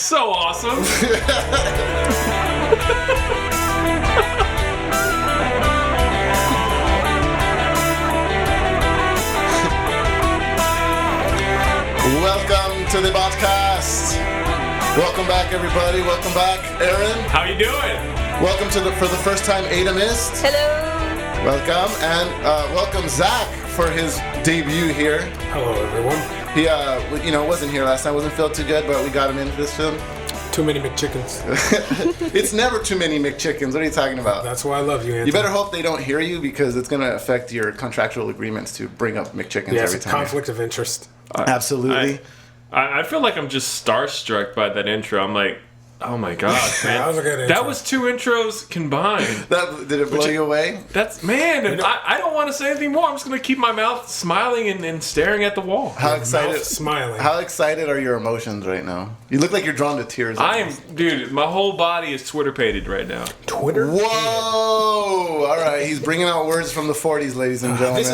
so awesome. Welcome to the Botcast. Welcome back, everybody. Welcome back, Aaron. How you doing? Welcome to for the first time, Ada missed. Hello. Welcome, and welcome Zach for his debut here. Hello, everyone. He, wasn't here last time. Wasn't feeling too good, but we got him into this film. Too many McChickens. It's never too many McChickens. What are you talking about? That's why I love you, Anthony. You better hope they don't hear you because it's going to affect your contractual agreements to bring up McChickens every time. Conflict of interest. Absolutely. I feel like I'm just starstruck by that intro. I'm like, oh my god, man. That was a good intro. That was two intros combined. Did it blow you away? That's, man, and I don't want to say anything more. I'm just going to keep my mouth smiling and staring at the wall. How excited? Mouth smiling. How excited are your emotions right now? You look like you're drawn to tears. Dude, my whole body is Twitter-pated right now. Twitter? Whoa! All right, he's bringing out words from the 40s, ladies and gentlemen.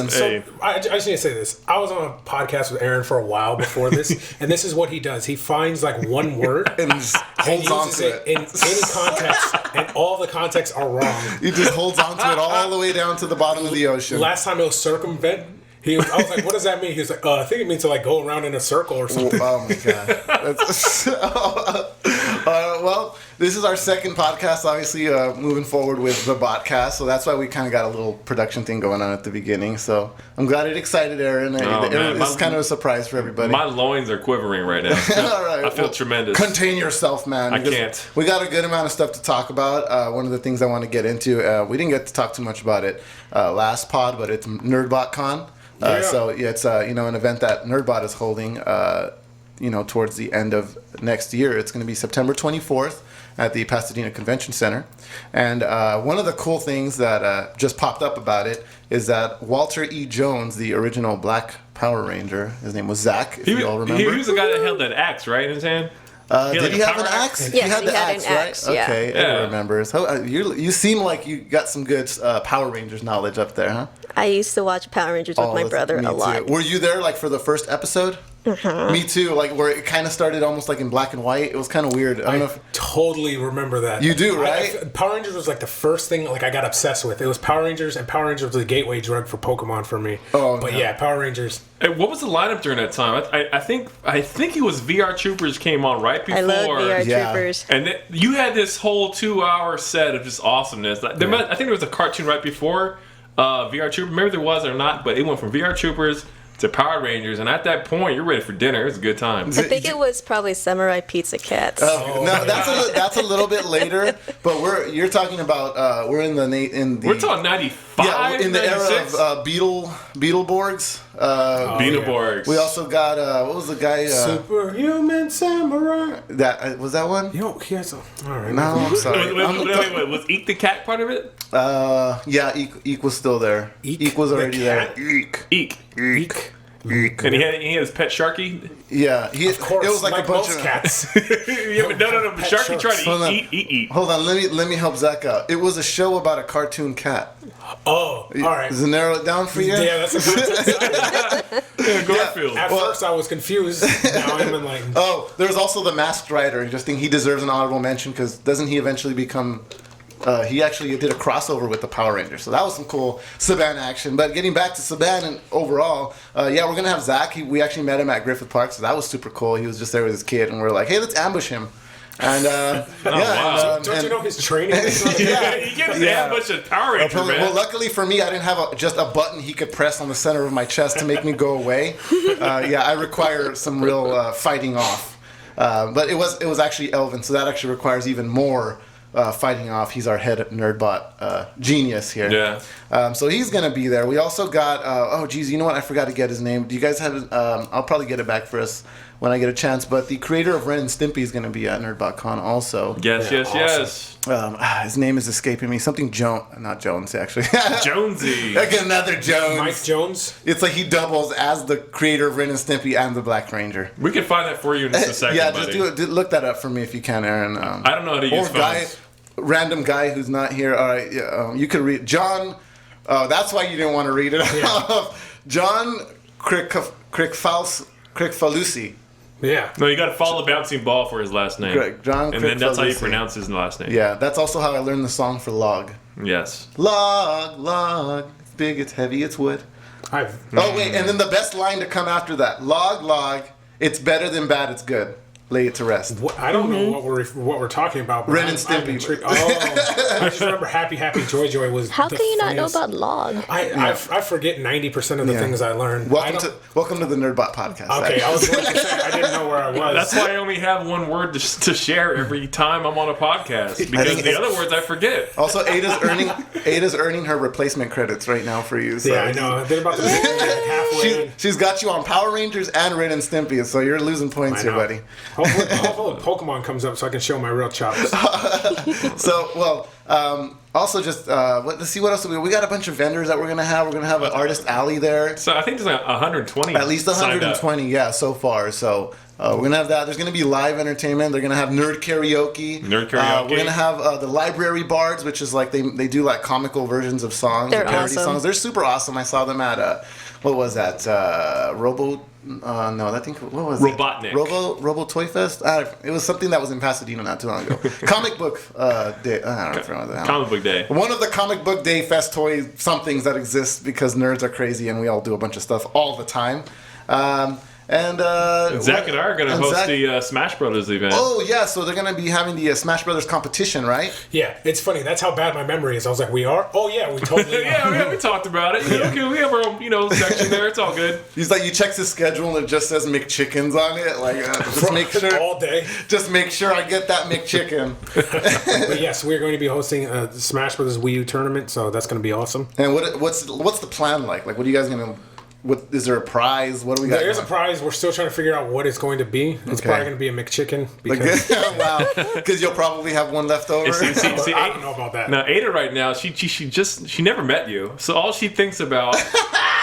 I just need to say this. I was on a podcast with Aaron for a while before this, and this is what he does. He finds like one word and just holds on to it in any context, and all the contexts are wrong. He just holds on to it all the way down to the bottom of the ocean. Last time it was circumvent. I was like, what does that mean? He was like, I think it means to like go around in a circle or something. Oh my god. Well, this is our second podcast, obviously, moving forward with the Botcast, so that's why we kind of got a little production thing going on at the beginning. So I'm glad it excited Aaron. It's kind of a surprise for everybody. My loins are quivering right now. All right, I feel tremendous. Contain yourself, man. I can't. We got a good amount of stuff to talk about. One of the things I want to get into, we didn't get to talk too much about it last pod, but it's Nerdbot-con. So it's an event that Nerdbot is holding towards the end of next year. It's going to be September 24th at the Pasadena Convention Center. And one of the cool things that just popped up about it is that Walter E. Jones, the original Black Power Ranger, his name was Zach, if you all remember. He was the guy that held that axe, right, in his hand? Did he have an axe? Yes, he had the axe, right? Axe, yeah. Okay, I remember. So, you seem like you got some good Power Rangers knowledge up there, huh? I used to watch Power Rangers with my brother a lot. Were you there like for the first episode? Mm-hmm. Me too. Like where it kind of started almost like in black and white. It was kind of weird. I don't know if totally remember that. You do, right? Power Rangers was like the first thing like I got obsessed with. It was Power Rangers, and Power Rangers was the gateway drug for Pokemon for me. Yeah, Power Rangers. Hey, what was the lineup during that time? I think it was VR Troopers came on right before. I love VR Troopers. And you had this whole 2-hour set of just awesomeness. I think there was a cartoon right before VR Troopers. Maybe there was or not, but it went from VR Troopers to Power Rangers, and at that point, you're ready for dinner. It was a good time. I think it was probably Samurai Pizza Cats. No, that's a little bit later. But you're talking about we're in the we're talking 95. Yeah, in the 96? Era of Beetleborgs. Beetleborgs. We also got what was the guy? Superhuman Samurai. That was that one. Yo, he has all right. No, I'm sorry. Wait, was Eek the cat part of it? Yeah, Eek was still there. Eek was already there. Eek. And he had his pet Sharky. Yeah, of course. It was like a bunch of cats. No. But Sharky tried to eat. Hold on, let me help Zach out. It was a show about a cartoon cat. Oh, all right. Does it narrow it down for you? Yeah, that's a good Garfield. At first, I was confused. Now I'm enlightened. Oh, there's also the Masked Rider. I just think he deserves an honorable mention because doesn't he eventually become? He actually did a crossover with the Power Rangers, so that was some cool Saban action. But getting back to Saban and overall, we're gonna have Zach. We actually met him at Griffith Park, so that was super cool. He was just there with his kid, and we're like, hey, let's ambush him. And don't you know his training? He gets ambushed at Power Rangers, man. Well, luckily for me, I didn't have just a button he could press on the center of my chest to make me go away. I require some real fighting off. But it was actually Elvin, so that actually requires even more fighting off. He's our head Nerdbot genius here. Yeah. So he's going to be there. We also got, you know what? I forgot to get his name. Do you guys have it? I'll probably get it back for us when I get a chance. But the creator of Ren and Stimpy is going to be at Nerdbot-con also. Yes. His name is escaping me. Something not Jones, actually. Jonesy. Like another Jones. Mike Jones? It's like he doubles as the creator of Ren and Stimpy and the Black Ranger. We can find that for you in just a second, buddy. Just look that up for me if you can, Aaron. I don't know how to use phones. Random guy who's not here. All right, you could read John. That's why you didn't want to read it. Yeah. John Crickfalusi. Yeah. No, you got to follow the bouncing ball for his last name. Correct. John and then that's how you Crick pronounce his last name. Yeah, that's also how I learned the song for log. Yes. Log. It's big, it's heavy, it's wood. Oh, wait, and then the best line to come after that. Log. It's better than bad, it's good. Lay it to rest. I don't know what we're talking about. But Ren and Stimpy. I just remember Happy Joy was. How can you not know about log? I forget 90% of the things I learned. Welcome to the Nerdbot podcast. Okay, I was going to say I didn't know where I was. That's why I only have one word to share every time I'm on a podcast, because the other words I forget. Also, Ada's earning her replacement credits right now for you. So. Yeah, I know. They're about to be halfway. She's got you on Power Rangers and Ren and Stimpy, so you're losing points here, buddy. Hopefully Pokemon comes up so I can show my real chops. So, also just, let's see what else we got a bunch of vendors that we're going to have. We're going to have an artist alley there. So I think there's like 120. At least 120, yeah, so far. So we're going to have that. There's going to be live entertainment. They're going to have nerd karaoke. We're going to have the library bards, which is like they do like comical versions of songs. They're parody awesome. songs. They're super awesome. I saw them at, what was that? No, I think, what was Robotnik. it? Robo Toy Fest? It was something that was in Pasadena not too long ago. Comic Book Day. I don't know. Comic Book Day. One of the Comic Book Day Fest toy somethings that exist because nerds are crazy and we all do a bunch of stuff all the time. Zach and I are going to host the Smash Brothers event. Oh, yeah, so they're going to be having the Smash Brothers competition, right? Yeah, it's funny. That's how bad my memory is. I was like, we are? Oh, yeah, we totally are. yeah, we talked about it. Yeah, okay, we have our own, section there. It's all good. He's like, you check his schedule and it just says McChickens on it. Like, just make sure. All day. Just make sure I get that McChicken. But yes, we're going to be hosting a Smash Brothers Wii U tournament, so that's going to be awesome. And what's the plan like? Like, what are you guys going to... is there a prize? What do we got? There is a prize. We're still trying to figure out what it's going to be. It's probably going to be a McChicken. Because wow. Because you'll probably have one left over. See, I don't know about that. Now, Ada right now, she never met you. So all she thinks about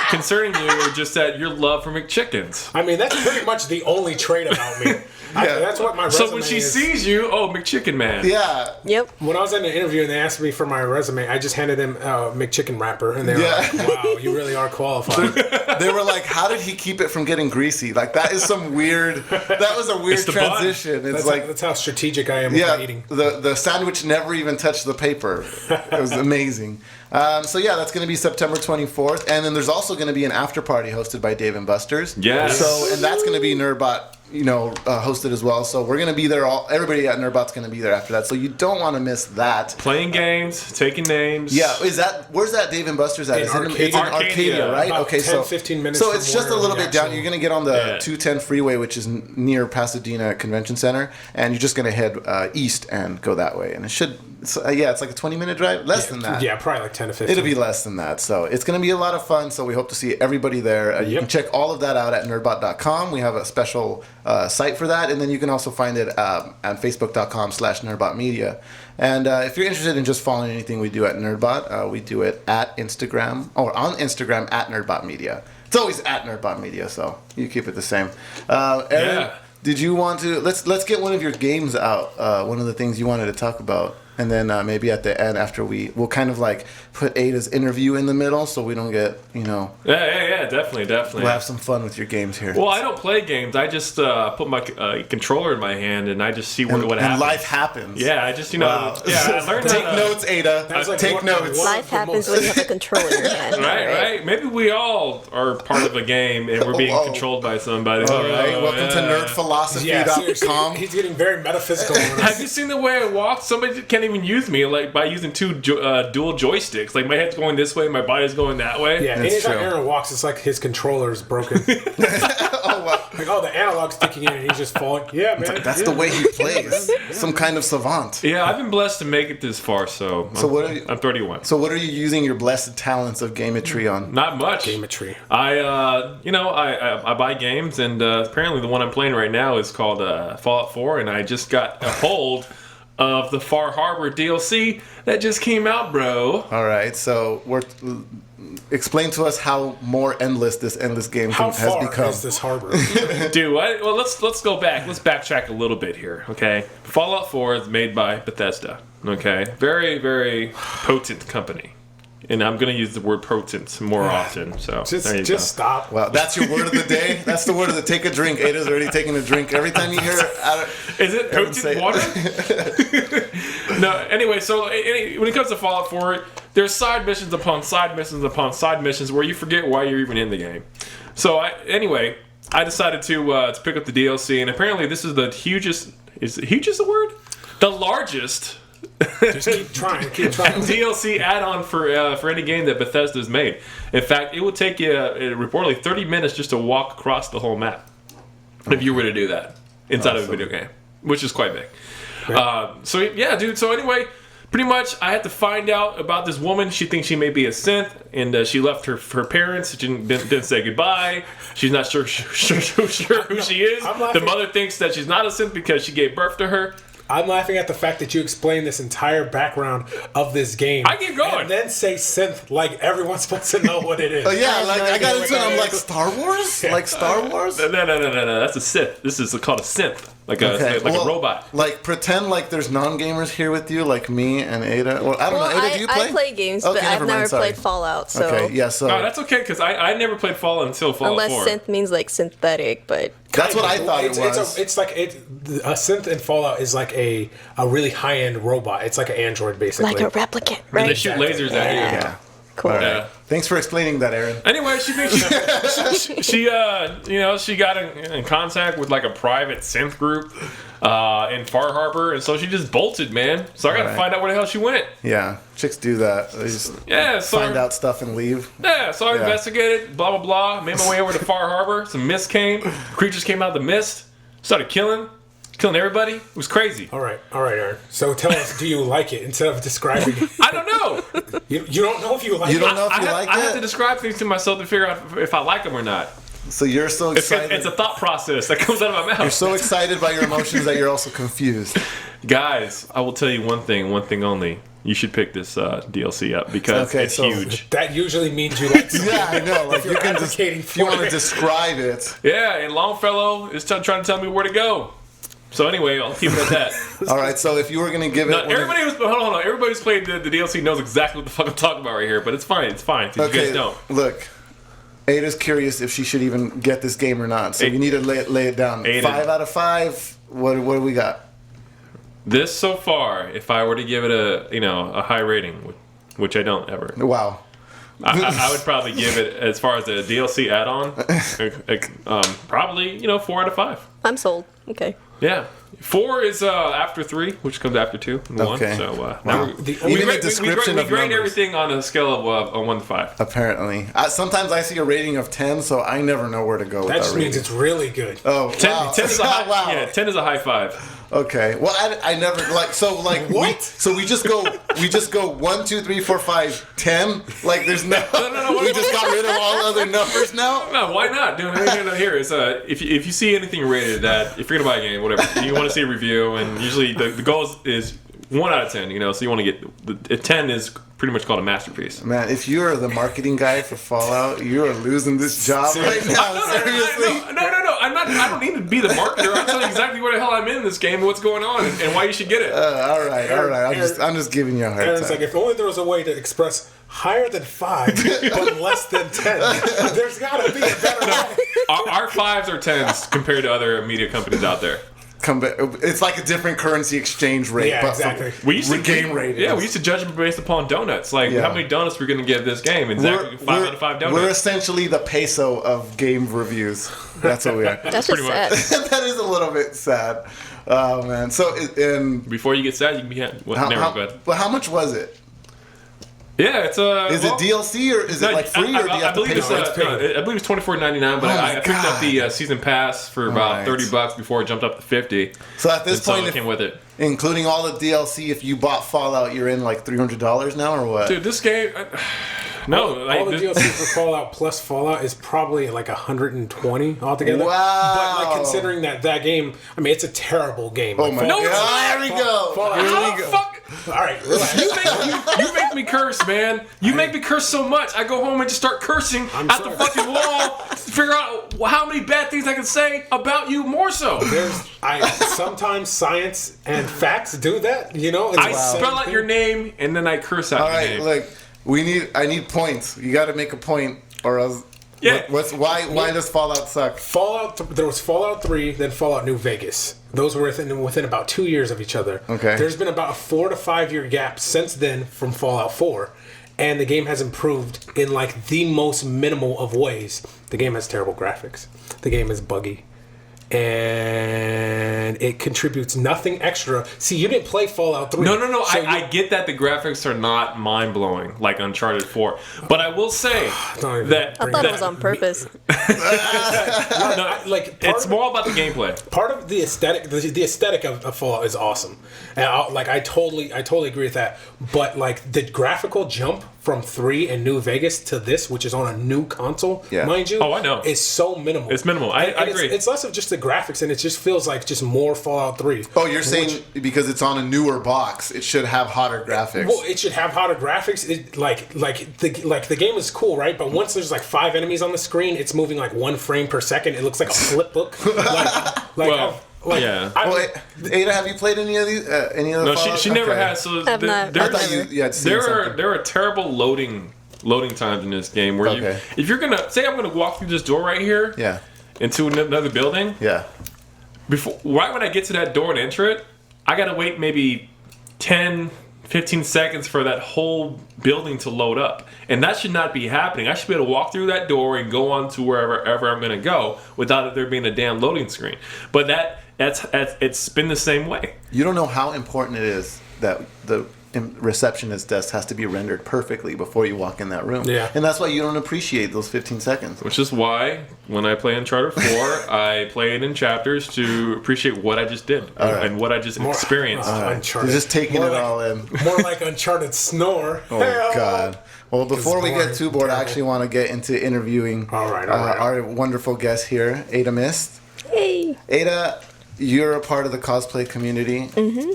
concerning you is just that your love for McChickens. I mean, that's pretty much the only trait about me. That's what my resume is. So when she sees you, McChicken man. Yeah. Yep. When I was in the interview and they asked me for my resume, I just handed them a McChicken wrapper. And they were like, wow, you really are qualified. They were like, how did he keep it from getting greasy? Like, that is some weird... That was a weird transition. That's how strategic I am with my eating. The sandwich never even touched the paper. It was amazing. That's going to be September 24th. And then there's also going to be an after party hosted by Dave & Buster's. Yes. And that's going to be Nerdbot... hosted as well. So we're going to be there. Everybody at Nerdbot's going to be there after that. So you don't want to miss that. Playing games, taking names. Yeah. Where's that Dave & Buster's at? It's in Arcadia, right? About okay, 10-15 minutes. So it's just a little bit down. You're going to get on the 210 freeway, which is near Pasadena Convention Center, and you're just going to head east and go that way. And it should... it's like a 20-minute drive. Less than that. Yeah, probably like 10 to 15. It'll be less than that. So it's going to be a lot of fun. So we hope to see everybody there. You can check all of that out at nerdbot.com. We have a special site for that. And then you can also find it at facebook.com/nerdbotmedia. And if you're interested in just following anything we do at Nerdbot, we do it at Instagram, or on Instagram at nerdbotmedia. It's always at nerdbotmedia, so you keep it the same. Aaron, did you want to... Let's get one of your games out. One of the things you wanted to talk about. And then maybe at the end, after we'll kind of like put Ada's interview in the middle, so we don't get, Yeah, definitely. We'll have some fun with your games here. Well, I don't play games. I just put my controller in my hand and I just see what happens. And life happens. Yeah, I just Wow. I learned Take notes, Ada. Take notes. Life happens when you have a controller in your hand. Right. Maybe we all are part of a game and we're being controlled by somebody. All right. Welcome to nerdphilosophy.com. He's getting very metaphysical. Have you seen the way I walk? Somebody can't even use me by using two dual joysticks. Like my head's going this way, my body's going that way. Yeah, anytime Aaron walks, it's like his controller is broken. Oh, wow. Like, the analog's sticking in and he's just falling. Yeah, man. That's the way he plays. Some kind of savant. Yeah, I've been blessed to make it this far, so I'm 31. So what are you using your blessed talents of gametry on? Not much. Gametry. I buy games, and apparently the one I'm playing right now is called Fallout 4, and I just got a hold of the Far Harbor DLC that just came out, bro. All right, so explain to us how more endless this endless game has become. How far is this harbor? Dude, well, let's go back. Let's backtrack a little bit here, okay? Fallout 4 is made by Bethesda, okay? Very, very potent company. And I'm going to use the word potent more often. So just stop. Well, that's your word of the day. That's the word of the take a drink. Ada's already taking a drink. Every time you hear is it potent water? No. Anyway, so when it comes to Fallout 4, there's side missions upon side missions upon side missions where you forget why you're even in the game. So I decided to pick up the DLC, and apparently this is the hugest. Is hugest the word? The largest. Just keep trying. DLC add-on for any game that Bethesda's made. In fact, it will take you reportedly 30 minutes just to walk across the whole map if you were to do that inside of a video game, which is quite big. So yeah, dude. So anyway, pretty much I had to find out about this woman. She thinks she may be a synth, and she left her parents. She didn't say goodbye. She's not sure who she is. The mother thinks that she's not a synth because she gave birth to her. I'm laughing at the fact that you explained this entire background of this game. I keep going. And then say synth like everyone's supposed to know what it is. Oh yeah, like I got into it. I'm like Star Wars, like Star Wars. No. That's a Sith. This is called a synth, like a robot. Like pretend like there's non-gamers here with you, like me and Ada. Well, I don't know. Ada, do you play? I play games, but I've never played Fallout. So okay, yeah. So no, that's okay because I never played Fallout until Fallout 4. Unless synth means like synthetic, but that's what I thought it was. It's like a synth in Fallout is like a really high-end robot. It's like an android, basically. like a replicant, right? And they shoot lasers at you. Yeah. Cool. Right. Yeah. Thanks for explaining that, Aaron. Anyway, she got in contact with like a private synth group in Far Harbor, and so she just bolted, man. So I got to find out where the hell she went. Yeah, chicks do that. They just find out stuff and leave. Yeah, so I investigated, blah blah blah. Made my way over to Far Harbor. Some mist came. Creatures came out of the mist. Started killing everybody. It was crazy. All right, Aaron. So tell us, do you like it instead of describing it? I don't know. You don't know if you like it? You don't know if you like it? I have to describe things to myself to figure out if I like them or not. So you're so excited. It's a thought process that comes out of my mouth. You're so excited by your emotions that you're also confused. Guys, I will tell you one thing only. You should pick this DLC up because it's huge. That usually means you like something. Yeah, I know. Like you can just, if you want to describe it. Yeah, and Longfellow is trying to tell me where to go. So anyway, I'll keep it at that. All right, so if you were going to give it... everybody who's played the DLC knows exactly what the fuck I'm talking about right here, but it's fine, because you guys don't. Look, Ada's curious if she should even get this game or not, so you need to lay it down. Ada. 5 out of 5, what do we got? This so far, if I were to give it a high rating, which I don't ever. Wow. I would probably give it, as far as a DLC add-on, probably 4 out of 5. I'm sold. Okay. Yeah, 4 is after 3, which comes after 2 and 1. Okay. So now we grade everything on a scale of 1 to 5. Apparently, sometimes I see a rating of 10, so I never know where to go. That with just means it's really good. Oh, 10, wow. 10 is a high, wow. Yeah, 10 is a high 5. Okay. Well, I never what? So we just go 1, 2, 3, 4, 5, 10. Like there's no. We just got rid of all other numbers now. No, why not? Dude, here is if you see anything rated that, if you're gonna buy a game, whatever, you want to see a review, and usually the goal is 1 out of 10. So you want to get a 10 is pretty much called a masterpiece. Man, if you're the marketing guy for Fallout, you are losing this job right now. Seriously. No. I don't need to be the marketer. I'm telling you exactly where the hell I'm in this game and what's going on and why you should get it. All right. I'm just giving you a hard time. It's like if only there was a way to express higher than 5 but less than 10. There's gotta be a better way. Our 5s or 10s compared to other media companies out there. It's like a different currency exchange rate. Yeah, but exactly. We used to game ratings. Yeah, we used to judge them based upon donuts. Like how many donuts we're going to give this game. And Zach, 5 out of 5 donuts. We're essentially the peso of game reviews. That's what we are. That's just sad. That is a little bit sad. Oh man. So before you get sad, you can be good. But how much was it? Yeah, it's Is it DLC or is it like free or do you have to pay for it? I believe it's $24.99, but I picked up the season pass for about $30 before it jumped up to $50. So at this point, it came with it, including all the DLC. If you bought Fallout, you're in like $300 now, or what? Dude, this game. No, all the DLC for Fallout plus Fallout is probably like $120 altogether. Wow! But like considering that game, I mean, it's a terrible game. Oh my god! There we go. How the fuck? All right, relax. You make me curse, man. You make me curse so much. I go home and just start cursing at the fucking wall to figure out how many bad things I can say about you more so. Sometimes science and facts do that, I spell out your name and then I curse out your name. All right, look. I need points. You got to make a point, or else. Yeah. Why does Fallout suck? There was Fallout 3, then Fallout New Vegas. Those were within about 2 years of each other. Okay. There's been about a 4 to 5 year gap since then from Fallout 4, and the game has improved in like the most minimal of ways. The game has terrible graphics. The game is buggy. And it contributes nothing extra. See, you didn't play Fallout 3. No. So I get that the graphics are not mind-blowing like Uncharted 4. But I will say that... I thought it was on purpose. It's more about the gameplay. Part of the aesthetic, the aesthetic of Fallout is awesome. And I totally agree with that. But like the graphical jump from 3 and New Vegas to this, which is on a new console, mind you. Oh, I know. Is so minimal. It's minimal. I agree. It's less of just the graphics, and it just feels like just more Fallout 3. Oh, you're saying because it's on a newer box, it should have hotter graphics. Well, it should have hotter graphics. The game is cool, right? But once there's like 5 enemies on the screen, it's moving like 1 frame per second. It looks like a flip book. Ada, have you played any of these? No, she never has. So I've not. I thought you had seen something. There are terrible loading times in this game where if you're gonna say I'm gonna walk through this door right here, into another building, right when I get to that door and enter it, I gotta wait maybe 10-15 seconds for that whole building to load up, and that should not be happening. I should be able to walk through that door and go on to wherever I'm gonna go without there being a damn loading screen. But it's been the same way. You don't know how important it is that the receptionist desk has to be rendered perfectly before you walk in that room. Yeah. And that's why you don't appreciate those 15 seconds. Which is why when I play Uncharted 4, I play it in chapters to appreciate what I just did and what I just experienced. Uncharted. You're just taking it all in. More like Uncharted snore. Oh, God. Well, before we get too bored, I actually want to get into interviewing our wonderful guest here, Ada Mist. Hey. Ada, you're a part of the cosplay community,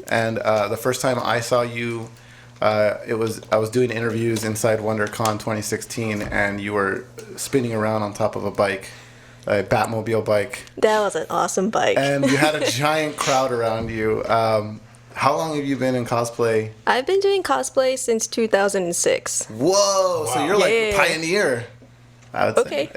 and the first time I saw you, I was doing interviews inside WonderCon 2016, and you were spinning around on top of a bike, a Batmobile bike. That was an awesome bike. And you had a giant crowd around you. How long have you been in cosplay? I've been doing cosplay since 2006. Whoa! Wow. So you're like a pioneer. I would say.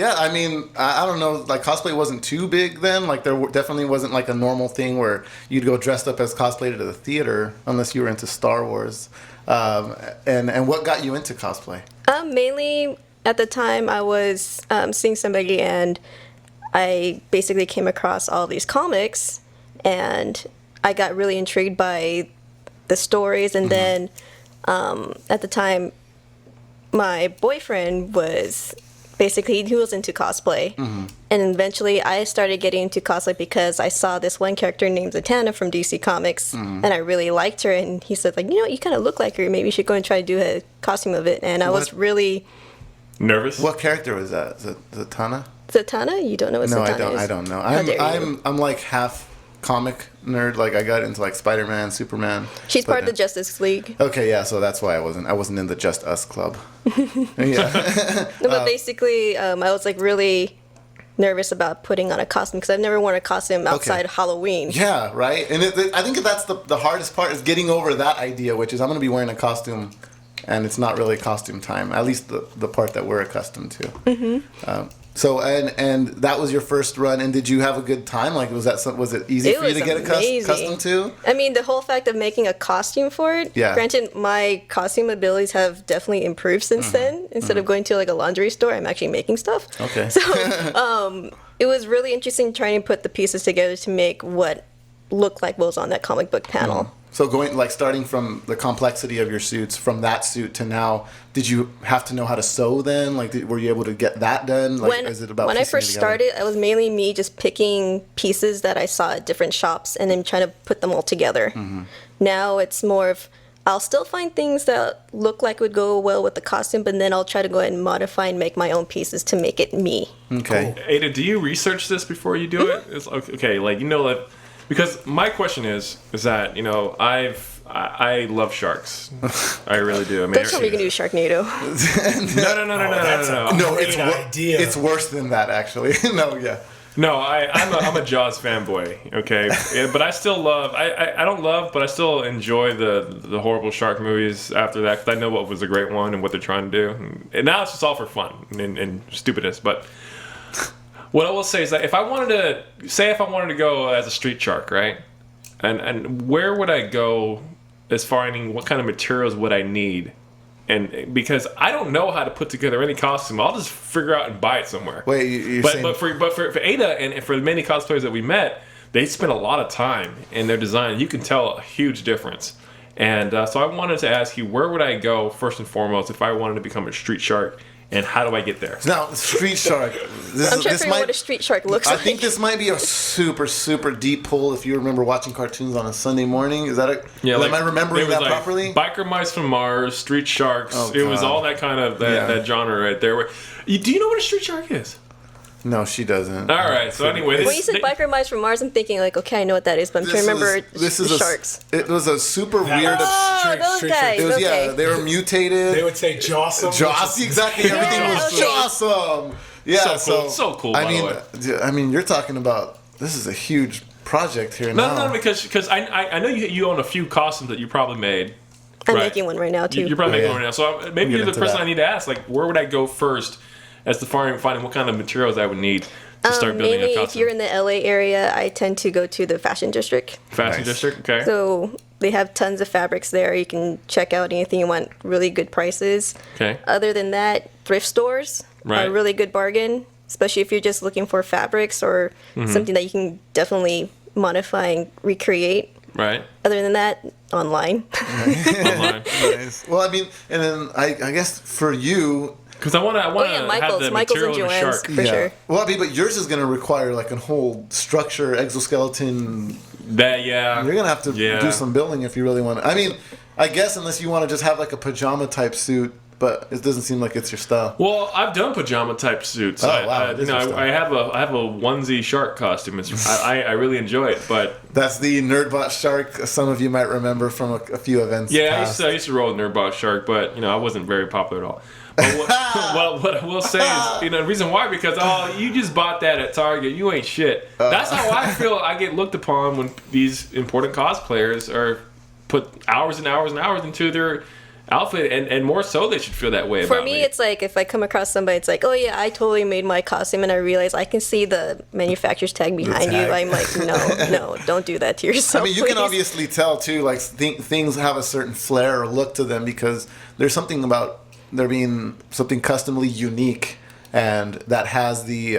I mean, I don't know, like cosplay wasn't too big then. Like there definitely wasn't like a normal thing where you'd go dressed up as cosplay to the theater unless you were into Star Wars. And what got you into cosplay? Mainly at the time I was seeing somebody and I basically came across all these comics and I got really intrigued by the stories, and then at the time my boyfriend was basically, he was into cosplay. And eventually I started getting into cosplay because I saw this one character named Zatanna from DC Comics, and I really liked her, and he said, like, you know, you kind of look like her, maybe you should go and try to do a costume of it. And I was really nervous. What character was that? Zatanna? Zatanna? You don't know what Zatanna is? I don't know. I'm like half comic nerd. Like I got into like Spider-Man, Superman. She's part of the Justice League. Okay, yeah, so that's why I wasn't in the Just Us club. But basically I was like really nervous about putting on a costume because I've never worn a costume outside Halloween. Yeah, right. And I think that's the hardest part is getting over that idea, which is I'm going to be wearing a costume and it's not really costume time, at least the part that we're accustomed to. So and that was your first run, and did you have a good time? Like was it easy for you to get accustomed to? I mean, the whole fact of making a costume for it. Yeah. Granted, my costume abilities have definitely improved since then. Instead of going to like a laundry store, I'm actually making stuff. Okay. So it was really interesting trying to put the pieces together to make what looked like what was on that comic book panel. So starting from the complexity of your suits, from that suit to now, did you have to know how to sew then? Like, were you able to get that done? Like, is it about when I first started, it was mainly me just picking pieces that I saw at different shops and then trying to put them all together. Now it's more of, I'll still find things that look like would go well with the costume, but then I'll try to go ahead and modify and make my own pieces to make it me. Okay. Cool. Ada, do you research this before you do it? It's okay, like, you know, like, because my question is that, you know, I love sharks. I really do. I mean, Don't tell me you can do Sharknado. No. That's a great idea. It's worse than that, actually. No, I'm a Jaws fanboy. Okay, yeah, but I still love. I don't love, but I still enjoy the horrible shark movies after that because I know what was a great one and what they're trying to do. And now it's just all for fun and stupidness. But what I will say is that if I wanted to go as a street shark, right? And where would I go as far as what kind of materials would I need? And because I don't know how to put together any costume, I'll just figure out and buy it somewhere. Wait, you're but saying... but for Ada and for the many cosplayers that we met, they spent a lot of time in their design. You can tell a huge difference. And so I wanted to ask you, where would I go first and foremost if I wanted to become a street shark? And how do I get there? Now, street shark. I'm trying to figure out what a street shark looks like. I think this might be a super, super deep pull if you remember watching cartoons on a Sunday morning. Is that am I remembering that properly? Biker mice from Mars, street sharks. Oh, it was all that kind of that genre right there. Do you know what a street shark is? No, she doesn't. All right. So anyway, when you said biker mice from Mars, I'm thinking like, okay, I know what that is, but I'm trying to remember the sharks. It was a super weird. Those guys. It was, yeah, they were mutated. They would say Jawsome. Exactly. Everything was Jawsome. Yeah, so cool. By the way. I mean, you're talking about this is a huge project here now. No, because I know you own a few costumes that you probably made. I'm making one right now too. You're probably making one right now. So maybe you're the person I need to ask. Like, where would I go first? As to finding what kind of materials I would need to start building a costume. If you're in the LA area, I tend to go to the fashion district. Fashion district, okay. So they have tons of fabrics there. You can check out anything you want, really good prices. Okay. Other than that, thrift stores are a really good bargain, especially if you're just looking for fabrics or something that you can definitely modify and recreate. Right. Other than that, online. Online. Nice. Well, I mean, and then I guess for you... Because I want to have the material of a shark. For sure. Well, I mean, but yours is going to require like a whole structure, exoskeleton. You're going to have to do some building if you really want to. I mean, I guess unless you want to just have like a pajama type suit, but it doesn't seem like it's your style. Well, I've done pajama type suits. Oh, wow. I have a onesie shark costume. I really enjoy it, but that's the Nerdbot shark. Some of you might remember from a few events. Yeah, I used to roll Nerdbot shark, but I wasn't very popular at all. But what I will say is, the reason why, because you just bought that at Target, you ain't shit. That's how I feel. I get looked upon when these important cosplayers are put hours and hours and hours into their outfit, and more so they should feel that way about me. For me, it's like if I come across somebody, it's like, oh yeah, I totally made my costume, and I realize I can see the manufacturer's tag behind you. I'm like, no, don't do that to yourself. I mean, you can obviously tell too, like things have a certain flair or look to them because there's something about there being something customly unique and that has the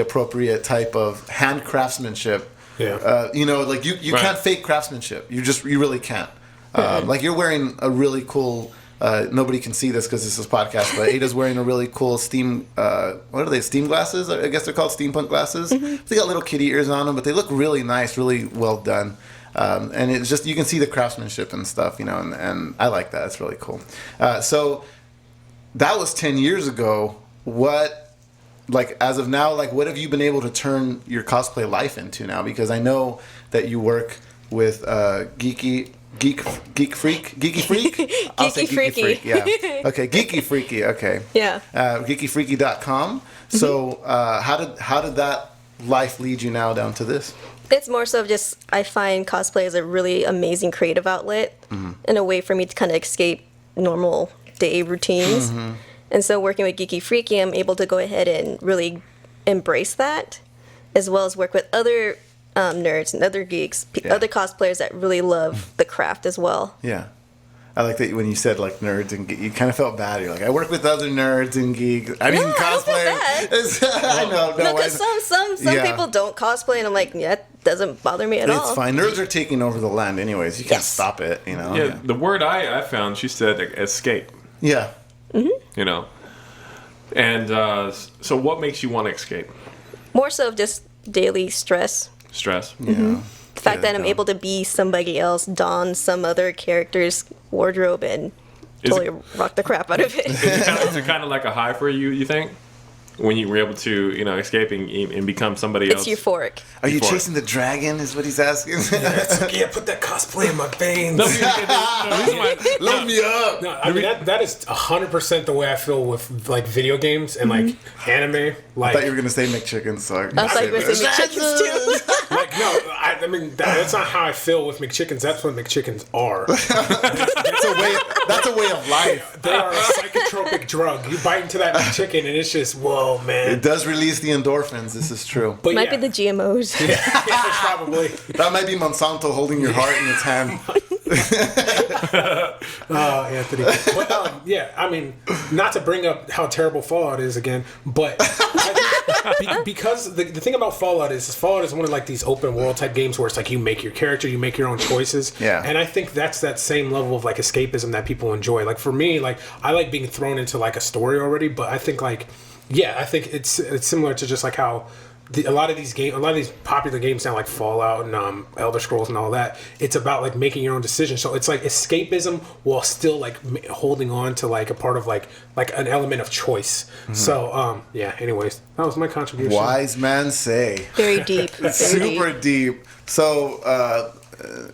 appropriate type of hand craftsmanship. Yeah. Like you can't fake craftsmanship. You really can't. Like you're wearing a really cool. Nobody can see this because this is a podcast, but Ada's wearing a really cool steam. What are they? Steam glasses? I guess they're called steampunk glasses. They got little kitty ears on them, but they look really nice, really well done. And it's just you can see the craftsmanship and stuff, and I like that. It's really cool. So that was 10 years ago. What, like as of now, like what have you been able to turn your cosplay life into now? Because I know that you work with GeekyFreaky. I'll say GeekyFreak. Yeah. Okay. GeekyFreaky. Okay. Yeah. GeekyFreaky.com. So how did that life lead you now down to this? It's more so just I find cosplay is a really amazing creative outlet and a way for me to kind of escape normal day routines. And so working with GeekyFreaky, I'm able to go ahead and really embrace that, as well as work with other nerds and other geeks, other cosplayers that really love the craft as well. Yeah. I like that when you said like nerds and you kind of felt bad. You're like, I work with other nerds and geeks. I mean, cosplayers. I know. No, because some people don't cosplay, and I'm like, yeah, it doesn't bother me at all. It's fine. Nerds are taking over the land, anyways. You can't stop it, Yeah, the word I found, she said, escape. Yeah. And so, what makes you want to escape? More so just daily stress. Stress. Yeah. The fact that I'm able to be somebody else, don some other character's wardrobe, and totally rock the crap out of it. Is it kind of like a high for you, you think? when you were able to, escape and become somebody else. It's euphoric. Are you chasing the dragon? Is what he's asking. Yeah, put that cosplay in my veins. Load me up. No, I mean that is 100% the way I feel with like video games and like anime. Like, I thought you were gonna say McChicken. Sorry. I thought you were saying McChickens too. like no, I mean that's not how I feel with McChickens. That's what McChickens are. That's a way of life. They are a psychotropic drug. You bite into that McChicken and it's just whoa, man. It does release the endorphins. This is true. But Might be the GMOs. yeah, probably. That might be Monsanto holding your heart in its hand. Anthony. But yeah, I mean, not to bring up how terrible Fallout is again, but I think because the thing about Fallout is one of like these open world type games where it's like you make your character, you make your own choices. Yeah. And I think that's that same level of like escapism that people enjoy. Like for me, like I like being thrown into like a story already, but I think like I think it's similar to just like how a lot of these popular games now, like Fallout and Elder Scrolls and all that, it's about like making your own decisions. So it's like escapism while still like holding on to like a part of like an element of choice. Mm-hmm. So anyways, that was my contribution. Wise man say. Very deep. Super deep. So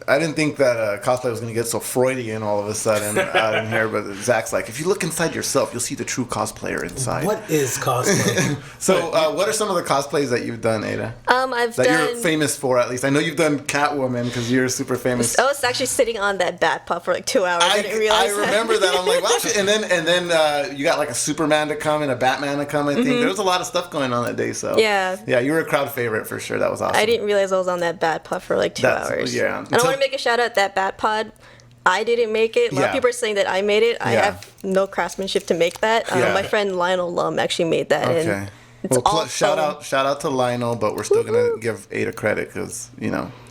I didn't think that cosplay was going to get so Freudian all of a sudden out in here, but Zach's like, if you look inside yourself, you'll see the true cosplayer inside. What is cosplay? So, what are some of the cosplays that you've done, Ada? You're famous for, at least. I know you've done Catwoman because you're super famous. I was actually sitting on that bat puff for like 2 hours. I didn't realize I remember that. I'm like, wow. And then you got like a Superman to come and a Batman to come. I think there was a lot of stuff going on that day. So yeah, you were a crowd favorite for sure. That was awesome. I didn't realize I was on that bat puff for like 2 hours. Yeah. And I want to make a shout out that Bat Pod. I didn't make it. A lot of people are saying that I made it. I have no craftsmanship to make that. My friend Lionel Lum actually made that. Okay. And it's awesome. Shout out to Lionel, but we're still gonna give Ada credit because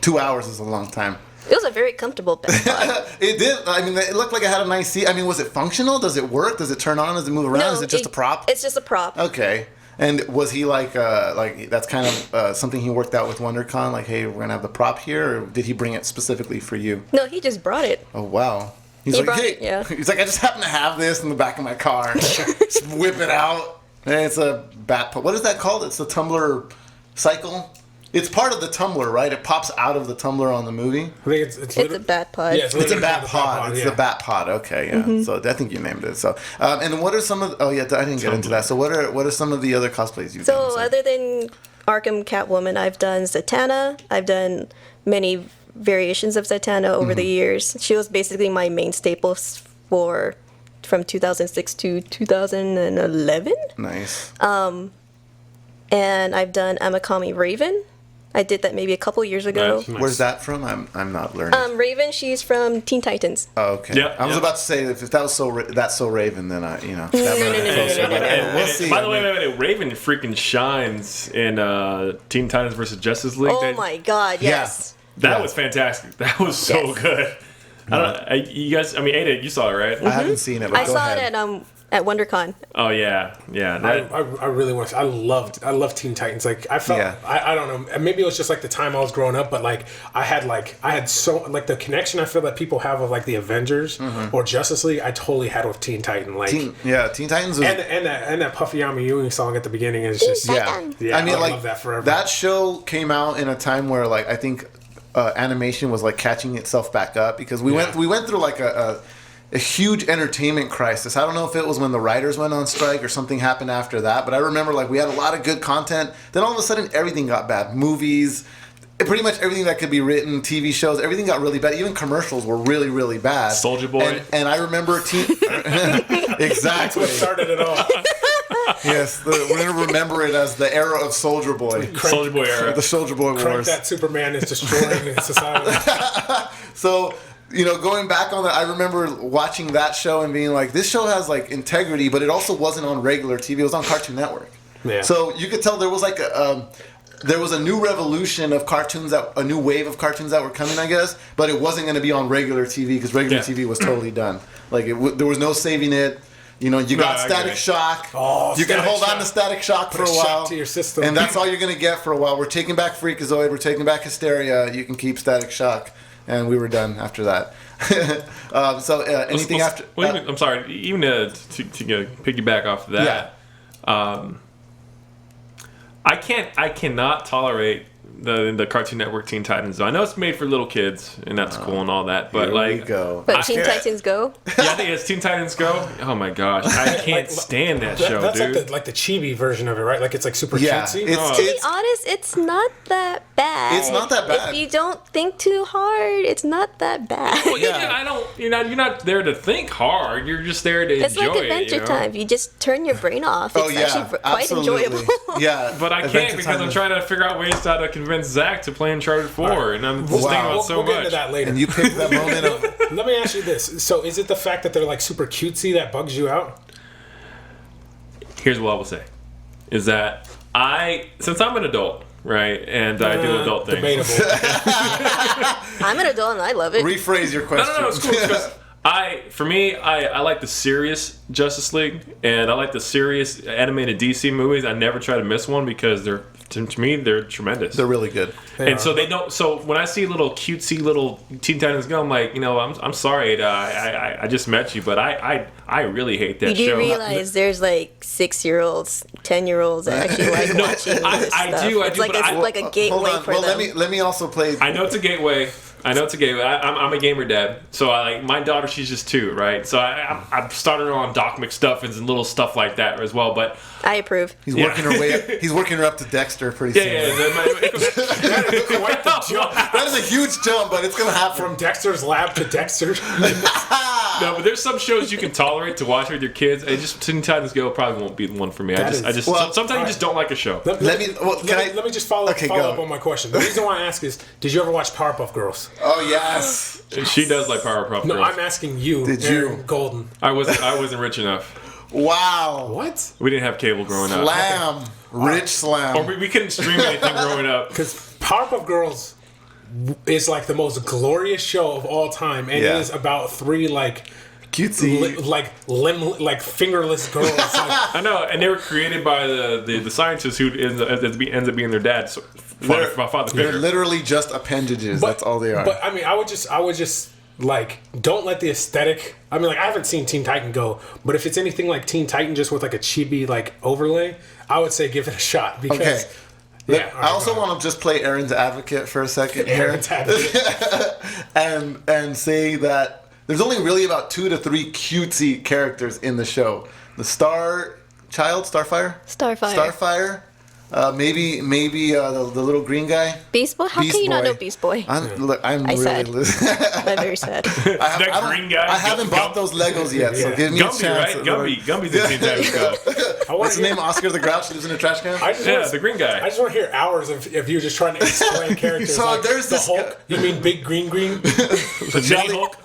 2 hours is a long time. It was a very comfortable Bat Pod. It did. I mean, it looked like it had a nice seat. I mean, was it functional? Does it work? Does it turn on? Does it move around? No, is it just a prop? It's just a prop. Okay. And was he like that's kind of something he worked out with WonderCon? Like, hey, we're gonna have the prop here, or did he bring it specifically for you? No, he just brought it. Oh wow. He's like, He's like, I just happen to have this in the back of my car. Just whip it out. And it's a bat. What is that called? It's the tumbler cycle. It's part of the tumbler, right? It pops out of the tumbler on the movie. I think it's a bat pod. Yeah, it's a bat pod. It's the bat pod. Okay, yeah. Mm-hmm. So I think you named it. So, and what are some of? I didn't get into that. So what are some of the other cosplays you've done? So other than Arkham Catwoman, I've done Zatanna. I've done many variations of Zatanna over the years. She was basically my main staple from 2006 to 2011. Nice. And I've done Amakami Raven. I did that maybe a couple years ago. Nice. Where's that from? I'm not learning. Raven, she's from Teen Titans. Oh, okay. Yeah, I was about to say if that was that's so Raven, then that No. We'll see. By the way, Raven freaking shines in Teen Titans versus Justice League. Oh my God! Yes. That was fantastic. That was so good. You guys, Ada, you saw it, right? I haven't seen it. But I saw it at WonderCon. Oh yeah. I really want. I love Teen Titans. Like I felt. Yeah. I don't know. Maybe it was just like the time I was growing up, but like I had so like the connection I feel that people have with like the Avengers or Justice League. I totally had with Teen Titan. Like Teen Titans. And that Puffy Yami Ewing song at the beginning is just yeah. I mean, like love that forever. That show came out in a time where like I think animation was like catching itself back up because we went through like a huge entertainment crisis. I don't know if it was when the writers went on strike or something happened after that, but I remember like we had a lot of good content. Then all of a sudden everything got bad. Movies, pretty much everything that could be written, TV shows, everything got really bad. Even commercials were really, really bad. Soldier Boy. And I remember exactly. That's what started it all. Yes, we're going to remember it as the era of Soldier Boy. Soldier Boy era. The Soldier Boy Wars. That Superman is destroying society. So, going back on that, I remember watching that show and being like, this show has like integrity, but it also wasn't on regular TV. It was on Cartoon Network. Yeah. So you could tell there was like there was a new revolution of cartoons, a new wave of cartoons that were coming, I guess, but it wasn't going to be on regular TV because regular TV was totally done. Like there was no saving it. You got Static Shock. Oh, you can hold on to Static Shock for a while. Shock to your system. And that's all you're going to get for a while. We're taking back Freakazoid. We're taking back Hysteria. You can keep Static Shock. And we were done after that. Anything after... I'm sorry. Even to piggyback off of that, I cannot tolerate the Cartoon Network Teen Titans. I know it's made for little kids, and that's cool and all that. But Here we go. But Teen Titans Go? Yeah, I think it's Teen Titans Go. Oh my gosh, I can't stand that show, that's dude. like the chibi version of it, right? Like it's like super Yeah, cutesy. To be honest, it's not that bad. It's not that bad. If you don't think too hard, it's not that bad. Well, I don't. You're not there to think hard. You're just there to It's enjoy like Adventure it. Time. You just turn your brain off. It's actually quite absolutely. enjoyable. Yeah, But I Adventure can't because Time I'm is- trying to figure out ways how to convince Zach to play Uncharted 4, and I'm just thinking about so we'll get much. into that later. And you picked that moment of. Let me ask you this: so, is it the fact that they're like super cutesy that bugs you out? Here's what I will say: is that since I'm an adult, right, and I do adult things. Debatable. I'm an adult and I love it. Rephrase your question. No, it's cool. Because I like the serious Justice League, and I like the serious animated DC movies. I never try to miss one because to me they're tremendous. They're really good. So they don't. So when I see little cutesy little Teen Titans Go, I'm like, I'm sorry, I just met you, but I really hate that You do show. realize there's like 6-year-olds, 10-year-olds that actually like watching this I stuff. do, It's but like a gateway Hold on. for Well, them. let me also play. I know it's a gateway. I'm a gamer dad, so my daughter, she's just 2, right? So I started her on Doc McStuffins and little stuff like that as well. But I approve. He's working her way up. He's working her up to Dexter pretty soon. That is quite the jump That is a huge jump, but it's gonna happen. from Dexter's lab to Dexter. No, but there's some shows you can tolerate to watch with your kids. It just Teen Titans Go probably won't be the one for me. Sometimes you just don't like a show. Let me just follow up on my question. The reason why I ask is, did you ever watch Powerpuff Girls? Oh yes. She does like Powerpuff No, Girls. I'm asking you. Did Aaron you? Golden? I wasn't rich enough. Wow. What? We didn't have cable growing up. Slam. Rich slam. Or we couldn't stream anything growing up. Because Powerpuff Girls is like the most glorious show of all time, and Yeah. it is about 3 like Cutesy. like fingerless girls. Like, I know, and they were created by the scientists who ends up being their dad's father They're figure. literally just appendages. That's all they are. But I mean, I would just like, don't let the aesthetic. I mean, like, I haven't seen Teen Titan Go, but if it's anything like Teen Titan, just with like a chibi like overlay, I would say give it a shot because. Okay. Yeah, I also want to just play Aaron's advocate for a second here. Aaron's advocate. and say that there's only really about 2 to 3 cutesy characters in the show. The Starfire? Starfire. Maybe the little green guy. Beast Boy? How Beast can you not Boy. know Beast Boy? I'm I really said. I'm very sad. Green guy. I haven't bought those Legos yet, so give me a Gumby, chance. right? Gumby's in Teen Titans Go. What's his name? Oscar the Grouch lives in a trash can? The green guy. I just want to hear hours of you just trying to explain characters. So like there's the this Hulk. guy- You mean Big Green? The Mini Hulk.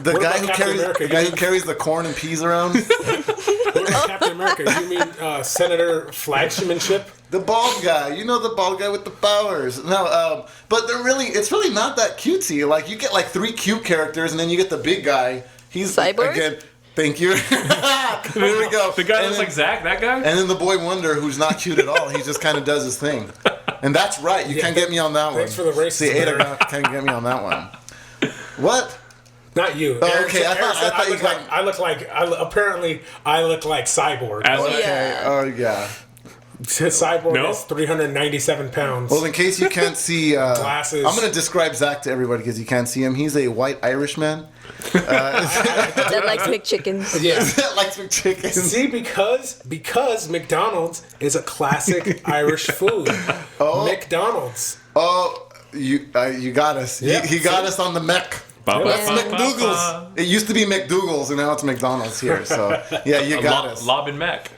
The What guy about who Captain carries America? the guy who carries the corn and peas around. Captain America. You mean Senator Flagshipmanship? The bald guy, the bald guy with the powers. No, but it's really not that cutesy. Like you get like 3 cute characters, and then you get the big guy. He's Cyborg? again. Thank you. There we go. The guy And looks then- like Zach. That guy. And then the boy wonder, who's not cute at all. He just kind of does his thing, and that's right. You can't get me on that one. Thanks for the racism, See, Ada Aaron. can't get me on that one. What? Not you. Oh, Aaron okay, said- I thought Aaron you said got- apparently I look like Cyborg. Okay. Yeah. Oh yeah. Cyborg No. is 397 pounds. Well, in case you can't see, Glasses. I'm going to describe Zach to everybody because you can't see him. He's a white Irishman. That likes McChickens. yeah. That likes McChickens. See, because McDonald's is a classic Irish food. McDonald's. Oh, you got us. Yeah, He got us on the mech. That's McDougal's. It used to be McDougal's, and now it's McDonald's here. So yeah, you got us. Lob and Mac.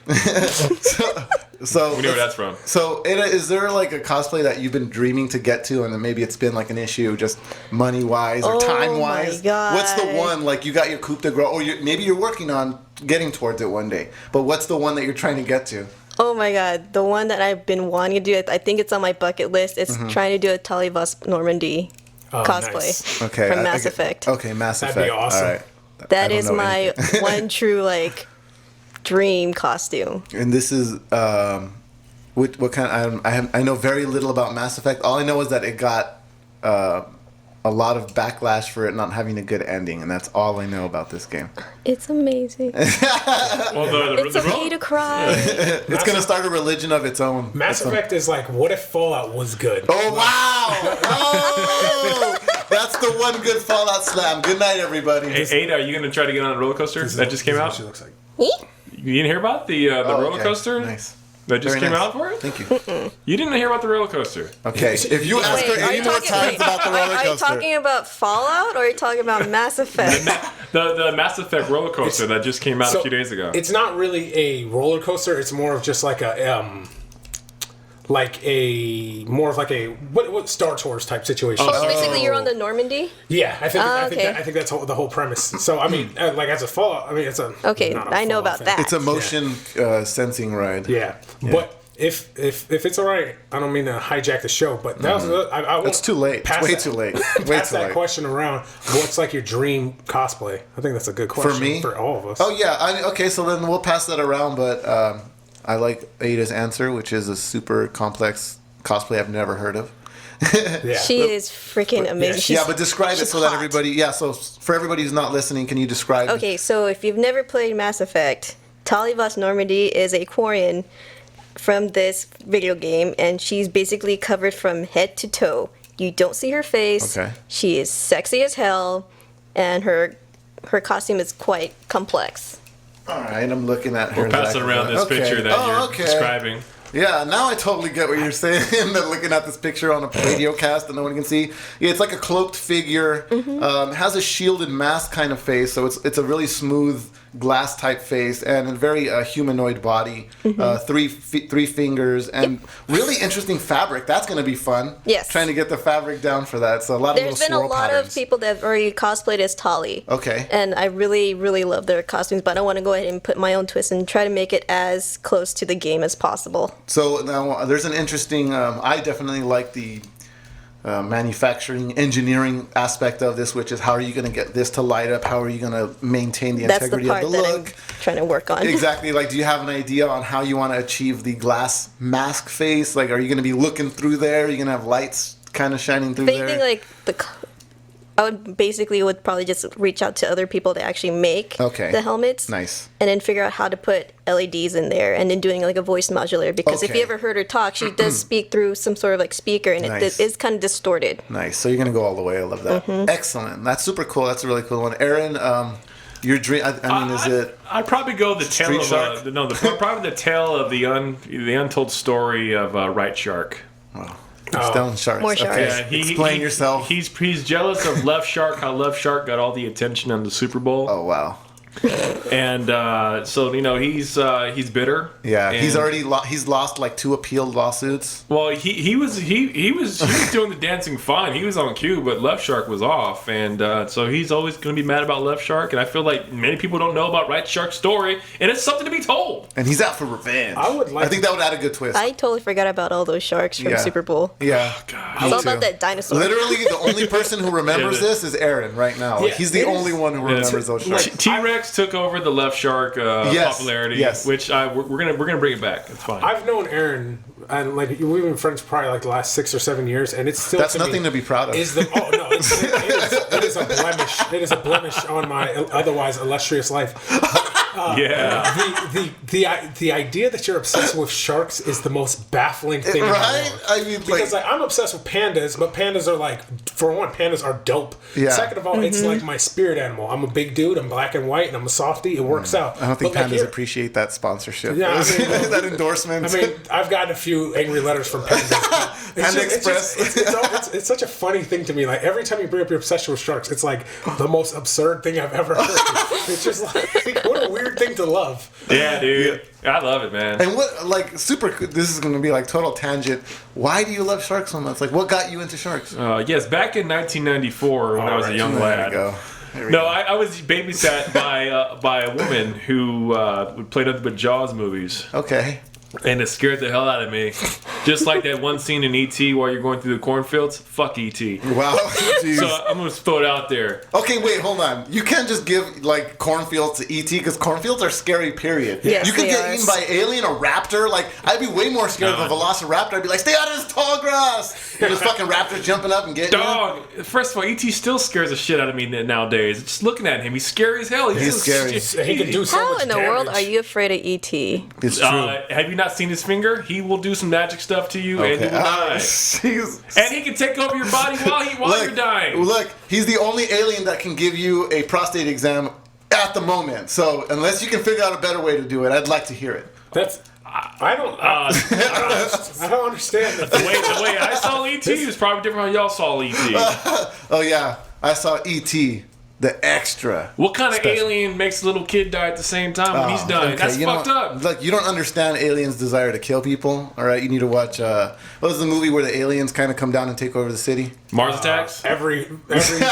So We know where that's from. So, Ada, is there like a cosplay that you've been dreaming to get to, and then maybe it's been like an issue, just money wise or Oh time wise? my God. What's the one like you got your coupe de gras, or maybe you're working on getting towards it one day? But what's the one that you're trying to get to? Oh my god, the one that I've been wanting to do, I think it's on my bucket list. It's trying to do a Talivas Normandy cosplay nice. Okay, from Mass Effect. Okay, Mass That'd Effect. be awesome. All right. I That don't is know my anything. one true dream costume. And this is what kind? I know very little about Mass Effect. All I know is that it got a lot of backlash for it not having a good ending, and that's all I know about this game. It's amazing. Well, It's okay to cry. It's gonna start a religion of its own. Mass Effect is like, what if Fallout was good? Oh wow! Oh, that's the one good Fallout slam. Good night, everybody. Hey, Ada, are you going to try to get on a roller coaster that just came out? She looks like. You didn't hear about the roller okay. coaster? Nice. That just Very came nice. out for it? Thank you. You didn't hear about the roller coaster. Okay, if you ask her Are any you more talking, times about the roller are you coaster, talking about Fallout or are you talking about Mass Effect? The Mass Effect roller coaster that just came out a few days ago. It's not really a roller coaster. It's more of just like a what Star Tours type situation. Oh, so basically you're on the Normandy? Yeah, I okay. think that's the whole premise. So I mean, like as a Fallout, I mean it's a Okay, not a I know Fallout about thing. that. it's a motion sensing ride. Yeah, but if it's all right, I don't mean to hijack the show, but that was I won't It's too late. pass It's way that- too late. Way Pass too that late. question around. What's like your dream cosplay? I think that's a good question For me? for all of us. Oh yeah. Okay, so then we'll pass that around. But I like Ada's answer, which is a super complex cosplay I've never heard of. yeah. She is freaking amazing. she's- She's- But describe it she's so that hot. everybody. Yeah. So for everybody who's not listening, can you describe? Okay, so if you've never played Mass Effect, Talia Voss Normandy is a Quarian from this video game, and she's basically covered from head to toe. You don't see her face. Okay. She is sexy as hell, and her costume is quite complex. All right, I'm looking at her. We'll pass it around this Okay. picture that you're okay. describing. Yeah, now I totally get what you're saying. That looking at this picture on a radio cast that no one can see. Yeah, it's like a cloaked figure. Has a shielded mask kind of face, so it's a really smooth glass type face and a very humanoid body. Three fingers and really interesting fabric. That's going to be fun. Yes. Trying to get the fabric down for that. So a lot of There's been little a swirl lot patterns. of people that have already cosplayed as Tali. Okay. And I really, really love their costumes, but I want to go ahead and put my own twist and try to make it as close to the game as possible. So now there's an interesting. I definitely like the manufacturing, engineering aspect of this, which is how are you going to get this to light up? How are you going to maintain the That's the integrity part of the that look? I'm trying to work on. Exactly. Like, do you have an idea on how you want to achieve the glass mask face? Like, are you going to be looking through there? Are you going to have lights kind of shining through Anything there? like I would probably just reach out to other people that actually make Okay. the helmets. Nice. And then figure out how to put LEDs in there, and then doing like a voice modulator, because if Okay. you ever heard her talk, she does speak through some sort of like speaker, and Nice. it is kind of distorted. Nice. So you're going to go all the way. I love that. Excellent. That's super cool. That's a really cool one. Aaron, your dream, I mean, is it... I'd probably go the tale Street of Shark? probably the tale of the untold story of Right Shark. Stone sharks. More sharks. Okay. Explain yourself. He's jealous of Left Shark. How Left Shark got all the attention on the Super Bowl. Oh, wow. And so he's bitter. Yeah, And- he's already he's lost like 2 appealed lawsuits. Well, he was doing the dancing fine. He was on cue, but Left Shark was off, and so he's always going to be mad about Left Shark. And I feel like many people don't know about Right Shark's story, and it's something to be told. And he's out for revenge. I think that would add a good twist. I totally forgot about all those sharks from Yeah. Super Bowl. Yeah. It's all about that dinosaur. Literally, the only person who remembers Yeah, this is Aaron right now. Like, Yeah, he's the it is- only one who remembers those sharks. T-Rex took over the Left Shark Yes, popularity, yes. which we're gonna bring it back. It's fine. I've known Aaron, and like we've been friends probably like the last 6 or 7 years, and it's still That's to nothing me, to be proud of. Is the it is a blemish. It is a blemish on my otherwise illustrious life. yeah. The idea that you're obsessed with sharks is the most baffling thing in the Right? world. I mean, Because like I'm obsessed with pandas, but pandas are like, for one, pandas are dope. Yeah. Second of all, it's like my spirit animal. I'm a big dude. I'm black and white, and I'm a softie. It works out. I don't think But, like, pandas here- appreciate that sponsorship. Yeah, I mean, that endorsement. I mean, I've gotten a few angry letters from pandas. Panda Express. It's such a funny thing to me. Like every time you bring up your obsession with sharks, it's like the most absurd thing I've ever heard. It's just like what a weird thing to love. Yeah, dude. I love it, man. And what, like, super, this is going to be like total tangent. Why do you love sharks so much? Like, what got you into sharks? Yes, back in 1994 when I was a young There lad. you go. There we No, go. I was babysat by a woman who played nothing but Jaws movies, Okay. and it scared the hell out of me. Just like that one scene in E.T. while you're going through the cornfields. Fuck E.T. Wow. Jeez. So I'm gonna throw it out there. Okay, wait, hold on. You can't just give like cornfields to ET because cornfields are scary. Period. Yes, you could they get are. eaten by alien, a raptor. Like I'd be way more scared of a velociraptor. I'd be like, stay out of this tall grass. And this fucking raptor's jumping up and getting you. Dog. First of all, E.T. still scares the shit out of me nowadays. Just looking at him, he's scary as hell. He's scary. He can do so How much in the damage. world are you afraid of ET? It's true. Have you not seen his finger? He will do some magic stuff to you, and you will die. Jeez. And he can take over your body while you're dying. Look, he's the only alien that can give you a prostate exam at the moment. So unless you can figure out a better way to do it, I'd like to hear it. That's I don't understand The way I saw E.T. is probably different how y'all saw E.T. Oh yeah, I saw E.T. the extra. What kind of Special. alien makes a little kid die at the same time when he's dying? Okay, That's you fucked know, up. Look, you don't understand aliens' desire to kill people. All right, you need to watch. What was the movie where the aliens kind of come down and take over the city? Mars Attacks? every space movie.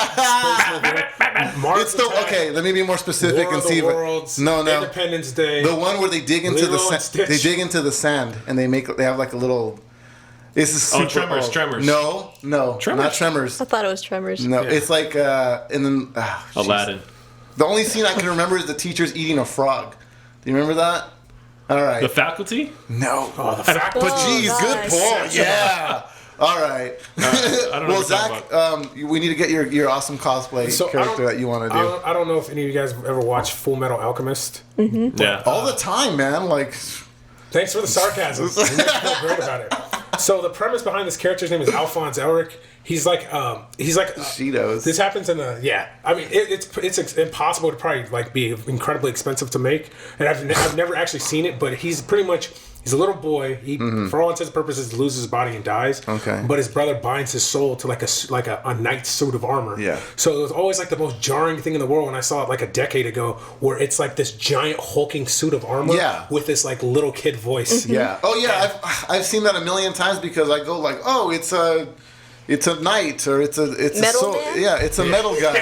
Mars It's the Attack, okay. Let me be more specific War and of see the if Worlds, no. Independence Day. The one where they dig into Lilo the and sand. Stitch. They dig into the sand and they have like a little. This is super Tremors, old. Tremors. No, Tremors? not Tremors. I thought it was Tremors. No, Yeah. it's like and then jeez. Aladdin. The only scene I can remember is the teacher's eating a frog. Do you remember that? All right. The faculty? No. Oh, the fact But Oh, geez, good nice. pull. Yeah. All right. I don't know Well, what you're talking Zach, we need to get your awesome cosplay So character that you want to do. I don't know if any of you guys ever watched Full Metal Alchemist. Yeah. All the time, man. Like, Thanks for the sarcasm. You make me feel great about it. So the premise behind this character's name is Alphonse Elric. He's like Cheetos. This happens in a I mean it's impossible to probably like be incredibly expensive to make, and I've never actually seen it, but he's a little boy. He for all intents and purposes loses his body and dies. Okay. But his brother binds his soul to like a knight's suit of armor. Yeah. So it was always like the most jarring thing in the world when I saw it like a decade ago, where it's like this giant hulking suit of armor Yeah. with this like little kid voice. Yeah. Oh yeah. I've seen that a million times because I go like, oh, it's a knight or it's a Metal man? yeah, it's a metal guy.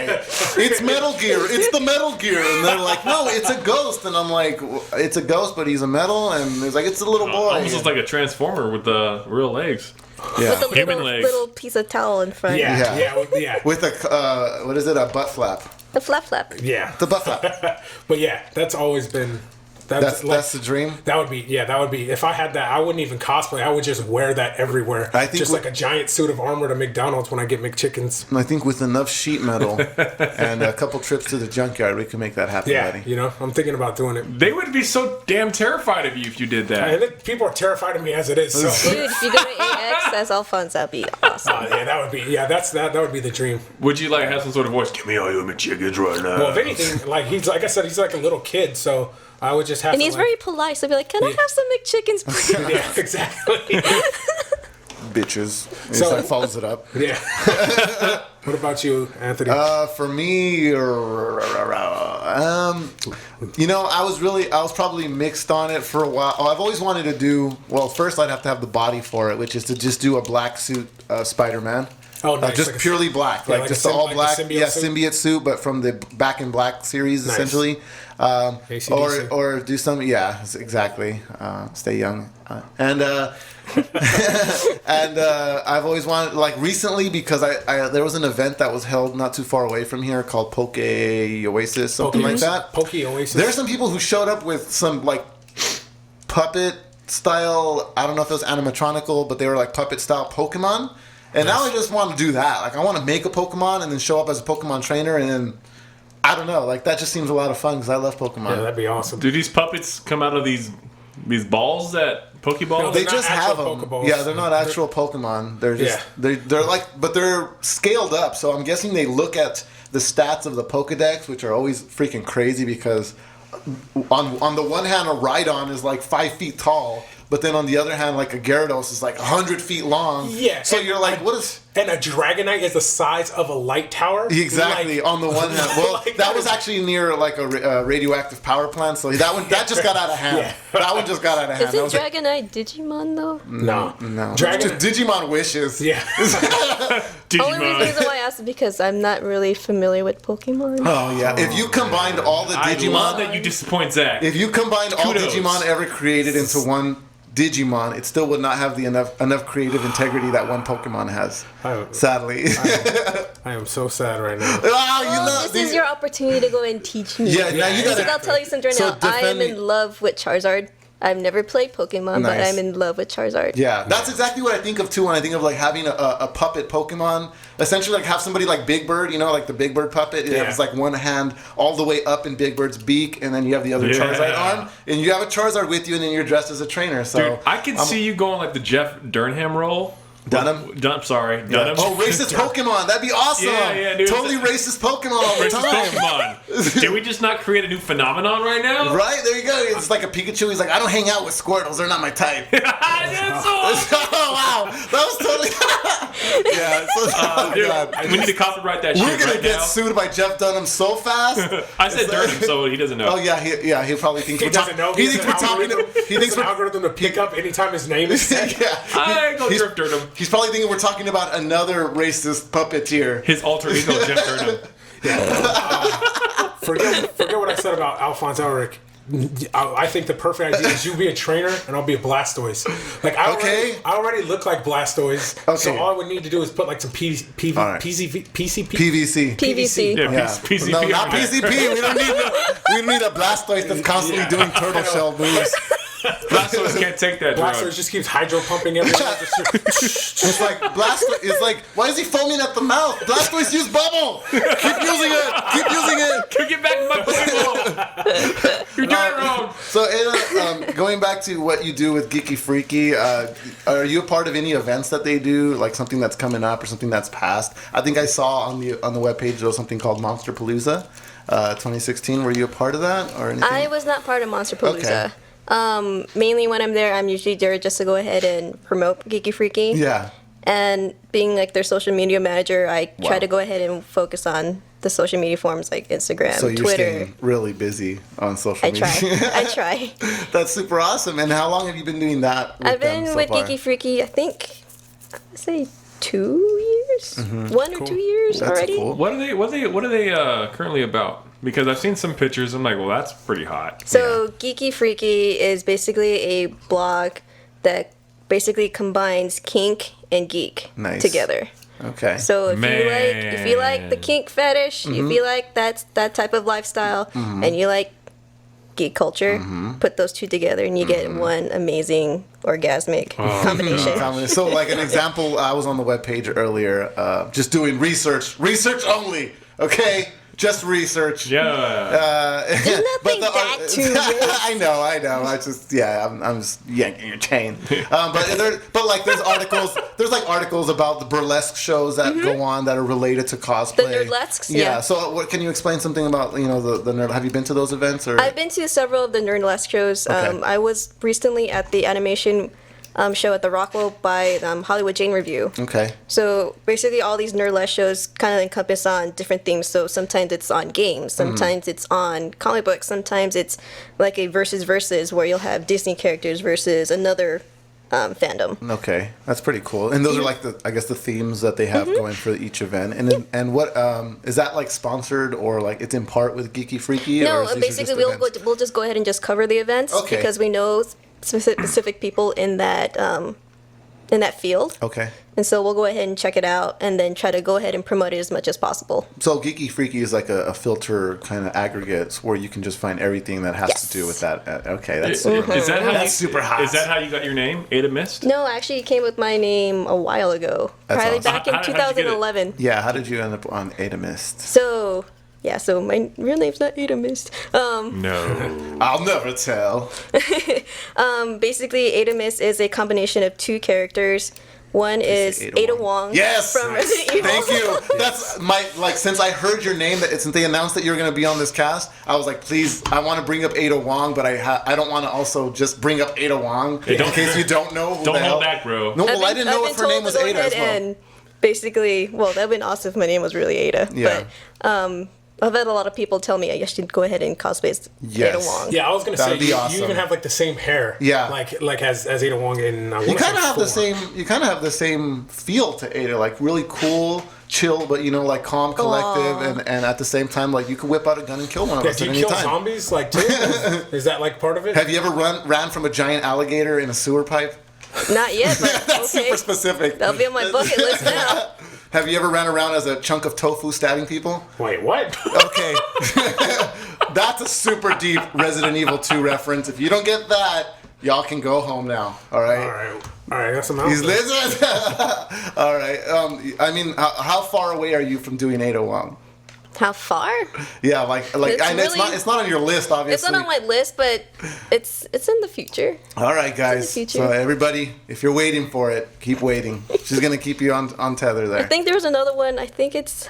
It's Metal Gear. It's the Metal Gear, and they're like, no, it's a ghost, and I'm like, it's a ghost, but he's a metal, and it's like it's a little boy. Almost looks like a transformer with real legs. yeah. With a Human legs. little piece of towel in front. Yeah. With a what is it? A butt flap. The flap flap. Yeah. The butt flap. But yeah, that's always been. That's the dream. That would be if I had that, I wouldn't even cosplay. I would just wear that everywhere. I think just like a giant suit of armor to McDonald's when I get McChickens. I think with enough sheet metal and a couple trips to the junkyard, we can make that happen, Yeah, buddy. I'm thinking about doing it. They would be so damn terrified of you if you did that. And then people are terrified of me as it is. So Dude, if you go to AX as Alphonse, that'd be awesome. yeah, that would be that would be the dream. Would you like have some sort of voice? Give me all your McChickens right now. Well, if anything, like he's like a little kid, so I would just have. And to, he's like, very polite, so I'd be like, can I have some McChickens, please? Yeah, exactly. Bitches. And So- so like follows it up. Yeah. What about you, Anthony? For me, I was probably mixed on it for a while. Oh, I've always wanted to do. Well, first I'd have to have the body for it, which is to just do a black suit Spider-Man. Oh, nice. Just Like a- purely black, yeah, like like just a the all like a black, symbiote suit? symbiote suit, but from the Back in Black series, Nice. essentially. AC/DC. Or do some, yeah, exactly. Stay young, and I've always wanted, like recently, because I there was an event that was held not too far away from here called Poke Oasis, something like that. Poke Oasis. There's some people who showed up with some like puppet style. I don't know if it was animatronical, but they were like puppet style Pokemon. And now I just want to do that. Like I want to make a Pokemon and then show up as a Pokemon trainer, and then I don't know. Like that just seems a lot of fun because I love Pokemon. Yeah, that'd be awesome. Do these puppets come out of these balls that Pokeballs? No, They They're just not have actual them. Pokeballs. Yeah, they're not actual Pokemon. They're just they're like, but they're scaled up. So I'm guessing they look at the stats of the Pokedex, which are always freaking crazy because on the one hand, a Rhydon is like 5 feet tall, but then on the other hand, like a Gyarados is like 100 feet long. Yeah, So and you're like, what is? And a Dragonite is the size of a light tower. Exactly. Like- on the one hand, well, Like, that was actually near like a radioactive power plant. So that just got out of hand. Yeah. That one just got out of hand. Is I it was like, Dragonite Digimon, though? No. Just Digimon wishes. Yeah. Only reason why I asked is because I'm not really familiar with Pokemon. Oh yeah. If you combined all the I love Digimon, that you disappoint Zach. if you combined all Kudos. Digimon ever created into one Digimon, it still would not have the enough creative integrity that one Pokemon has. Sadly. I am so sad right now. This is your opportunity to go and teach me. Yeah, now you gotta. I'll tell you something right now. I am in love with Charizard. I've never played Pokemon, but I'm in love with Charizard. Yeah, that's exactly what I think of too when I think of like having a puppet Pokemon. Essentially, like have somebody like Big Bird, like the Big Bird puppet. It has like one hand all the way up in Big Bird's beak, and then you have the other Charizard arm, and you have a Charizard with you, and then you're dressed as a trainer. So dude, I can see you going like the Jeff Durham role. Dunham? Sorry, Dunham. Oh, racist Pokemon. That'd be awesome. Yeah, dude. Totally racist Pokemon all the time. Pokemon. Did we just not create a new phenomenon right now? Right, there you go. It's like a Pikachu. He's like, I don't hang out with Squirtles. They're not my type. That's so awesome. Oh, wow. That was totally... yeah. Dude, we need to copyright that shit We're going to get now. sued by Jeff Dunham so fast. I said Durham, so he doesn't know. Oh, yeah, he probably thinks He doesn't know. He thinks we're talking to... He thinks an algorithm to pick up anytime his name is said. I go Jeff Durham. He's probably thinking we're talking about another racist puppeteer. His alter ego, Jeff Durham. Forget what I said about Alphonse Elric. I think the perfect idea is you be a trainer and I'll be a Blastoise. Like I already look like Blastoise. Okay. So all I would need to do is put like some PVC. Yeah, PCP. No, not PCP. We don't need a Blastoise that's constantly doing turtle shell moves. Blastoise can't take that drug. Blastoise just keeps hydro pumping everywhere. It's like Blastoise is like, why is he foaming at the mouth? Blastoise, use bubble. Keep using it. Can get back to my Pokemon? You're doing it wrong. So, Ada, going back to what you do with GeekyFreaky, are you a part of any events that they do, like something that's coming up or something that's passed? I think I saw on the webpage there was something called Monster Palooza 2016. Were you a part of that or anything? I was not part of Monster Palooza. Okay. Mainly when I'm there, I'm usually there just to go ahead and promote GeekyFreaky. Yeah. And being like their social media manager, I try to go ahead and focus on the social media forms like Instagram, so you're Twitter. Staying really busy on social media. I try. That's super awesome. And how long have you been doing that? I've been with GeekyFreaky, I think, I'd say 2 years, 1 or 2 years already. Cool. What are they currently about? Because I've seen some pictures. I'm like, well, that's pretty hot. So GeekyFreaky is basically a blog that basically combines kink and geek together. Okay. So if you like the kink fetish, if you like that type of lifestyle, and you like geek culture, put those two together and you get one amazing orgasmic combination. So like an example, I was on the webpage earlier, just doing research only. Okay. Just research. Yeah. There's nothing that too rich. I know. I just I'm just yanking your chain. But like there's articles. There's like articles about the burlesque shows that go on that are related to cosplay. The Nerdlesques. Yeah. So what can you explain something about the nerd? Have you been to those events or? I've been to several of the Nerdlesque shows. Okay. I was recently at the animation show at the Rockwell by Hollywood Jane Review. Okay. So basically all these Nerdlesque shows kind of encompass on different themes. So sometimes it's on games, sometimes it's on comic books, sometimes it's like a versus where you'll have Disney characters versus another fandom. Okay, that's pretty cool. And those are like the themes that they have going for each event. And what is that like sponsored or like it's in part with GeekyFreaky? No, or basically we'll just go ahead and just cover the events because we know specific people in that field. Okay. And so we'll go ahead and check it out and then try to go ahead and promote it as much as possible. So GeekyFreaky is like a filter kind of aggregate where you can just find everything that has to do with that. Okay, that's super hot. Is that how you got your name, Ada Mist? No, actually, it came with my name a while ago. That's probably awesome. back in 2011. Yeah, how did you end up on Ada Mist? So my real name's not Ada Mist. No. I'll never tell. Basically, Ada Mist is a combination of two characters. One is Ada Wong. Yes. From Resident Evil. Thank you. That's since I heard your name since they announced that you were going to be on this cast, I was like, please, I want to bring up Ada Wong, but I don't want to also just bring up Ada Wong in case you don't know. Don't hold back, bro. No, I didn't know if her name was Ada as well. And basically, well, that'd been awesome if my name was really Ada. Yeah. But I've had a lot of people tell me I should go ahead and cosplay as Yes. Ada Wong. Yeah, I was gonna say That'd be you awesome. even have like the same hair. Yeah. like as Ada Wong in. You kind of have the same. You kind of have the same feel to Ada, like really cool, chill, but like calm, collective, and at the same time, like you could whip out a gun and kill one of Yeah, us do at you any kill time. zombies like too? Is that like part of it? Have you ever ran from a giant alligator in a sewer pipe? Not yet, but That's okay. super specific. That'll be on my bucket list now. Have you ever ran around as a chunk of tofu stabbing people? Wait, what? Okay. That's a super deep Resident Evil 2 reference. If you don't get that, y'all can go home now. All right? All right, that's some He's listening. All right. I mean, how far away are you from doing Ada Wong? How far? Yeah, like It's I know really- it's not on your list, obviously. It's not on my list, but it's in the future. All right, guys. future. So everybody, if you're waiting for it, keep waiting. She's gonna keep you on tether there. I think there was another one. I think it's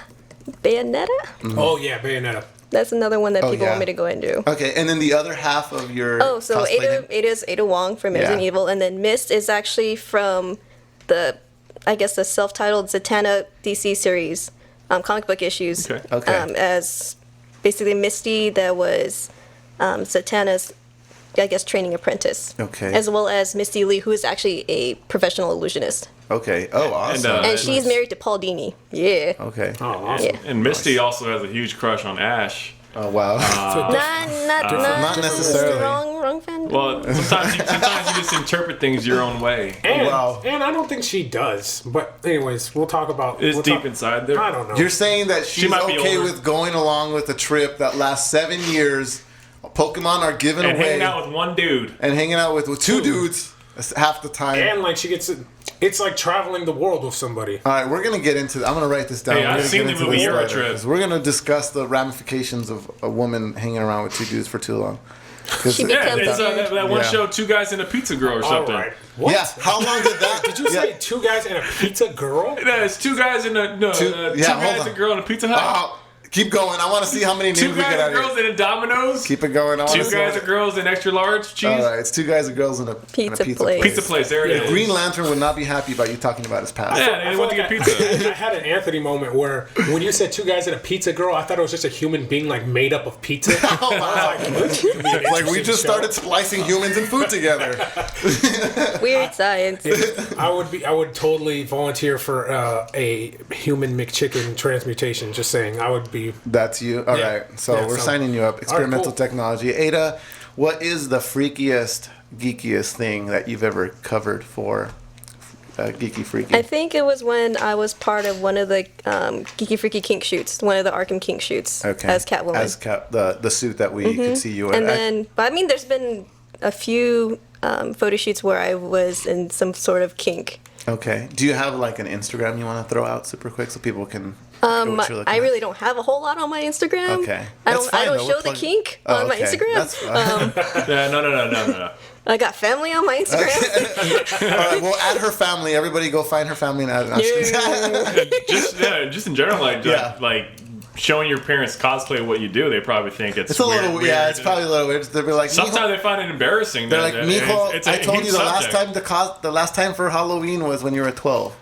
Bayonetta. Oh yeah, Bayonetta. That's another one that people yeah. want me to go ahead and do. Okay, and then the other half of your Oh, so cosplay name? Ada is Ada Wong from Resident Yeah. Evil, and then Mist is actually from the self-titled Zatanna DC series, comic book issues. Okay. As basically Misty, that was Zatanna's, training apprentice. Okay. As well as Misty Lee, who is actually a professional illusionist, Okay. Oh, awesome. And, and she's married to Paul Dini. Yeah. Okay. Oh, awesome. Yeah. And Misty also has a huge crush on Ash. Oh wow. Not necessarily. Wrong fan. Well, sometimes you just interpret things your own way. And, Wow. and I don't think she does. But anyways, we'll talk about. It's we'll deep talk- inside there. I don't know. You're saying that she's might be okay older. with going along with a trip that lasts 7 years. Pokemon are given And away hanging out with one dude. and hanging out with two dudes half the time. And like she gets, it's like traveling the world with somebody. All right, we're gonna get into. I'm gonna write this down. Hey, We're I've gonna seen get the into movie this Euro later, Trip. 'cause we're gonna discuss the ramifications of a woman hanging around with two dudes for too long. 'Cause- She Yeah, becomes it's weird. that one Yeah. show, Two Guys and a Pizza Girl or All something. right. What? Yeah, how long did that? Did you say two guys and a pizza girl? Yeah, it's two guys and two hold guys, on. a girl, and a Pizza Hut. Oh, keep going. I want to see how many names Two we get guys out and of girls here. and a Domino's. Keep it going. I wanna Two see guys what- and girls and extra large cheese. All right, it's two guys and girls and a Pizza pizza place. Pizza place, there it Yeah. is. Green Lantern would not be happy about you talking about his past. Yeah, and they went to get pizza. I had an Anthony moment where when you said two guys and a pizza girl, I thought it was just a human being like made up of pizza. Oh, wow. Like we just started splicing humans and food together. Weird science. I would totally volunteer for a human McChicken transmutation. Just saying, I would be. That's you. All Yeah. right. So Yeah, we're so- signing you up. Experimental cool. technology. Ada, what is the freakiest, geekiest thing that you've ever covered for GeekyFreaky? I think it was when I was part of one of the GeekyFreaky kink shoots, one of the Arkham kink shoots, as Catwoman. As the suit that we could see you in. And then, but I mean, there's been a few photo shoots where I was in some sort of kink. Okay. Do you have like an Instagram you want to throw out super quick so people can? know what you're looking I at? really don't have a whole lot on my Instagram. Okay. I That's don't. fine, I don't though. show We're the plug- kink Oh, on my okay. Instagram. That's fine. Yeah, no. I got family on my Instagram. All right. Well, add her family. Everybody, go find her family and add it. just in general, Yeah. like showing your parents cosplay what you do, they probably think it's It's a little weird. yeah. It's probably a little weird. They'll be like, Sometimes they find it embarrassing. they're like, Mijo, it's a I told you huge the last subject. time the last time for Halloween was when you were 12.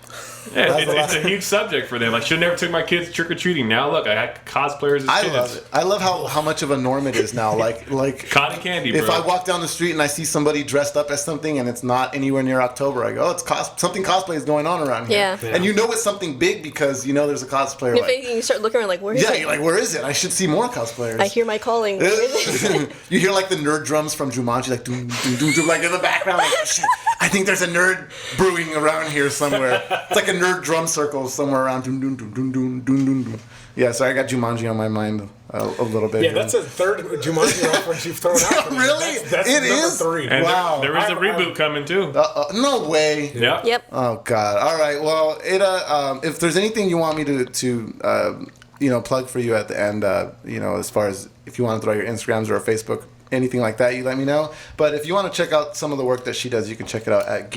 Yeah, That's the it's a huge subject for them. Like, should never took my kids trick or treating. Now look, I had cosplayers as I kids. love it. I love how much of a norm it is now. Like Cotton candy, bro. if I walk down the street and I see somebody dressed up as something and it's not anywhere near October, I go, oh, it's something cosplay is going on around here. Yeah. And you know it's something big because you know there's a cosplayer. If Like, anything, you start looking around like, where is yeah, it? you're like, where is it? I should see more cosplayers. I hear my calling. Where is it? You hear like the nerd drums from Jumanji, like doom, doom, doom, doom, like in the background. Like, oh, shit, I think there's a nerd brewing around here somewhere. It's like a nerd drum circle somewhere around. Doom, doom, doom, doom, doom, doom, doom, doom. Yeah, so I got Jumanji on my mind a little bit. Yeah, that's a third Jumanji reference you've thrown out. Really? That's It number is? 3. And Wow. there is a reboot coming too. No way. Yep. Yep. Oh God! All right. Well, Ada, if there's anything you want me to plug for you at the end, as far as if you want to throw your Instagrams or Facebook, anything like that, you let me know. But if you want to check out some of the work that she does, you can check it out at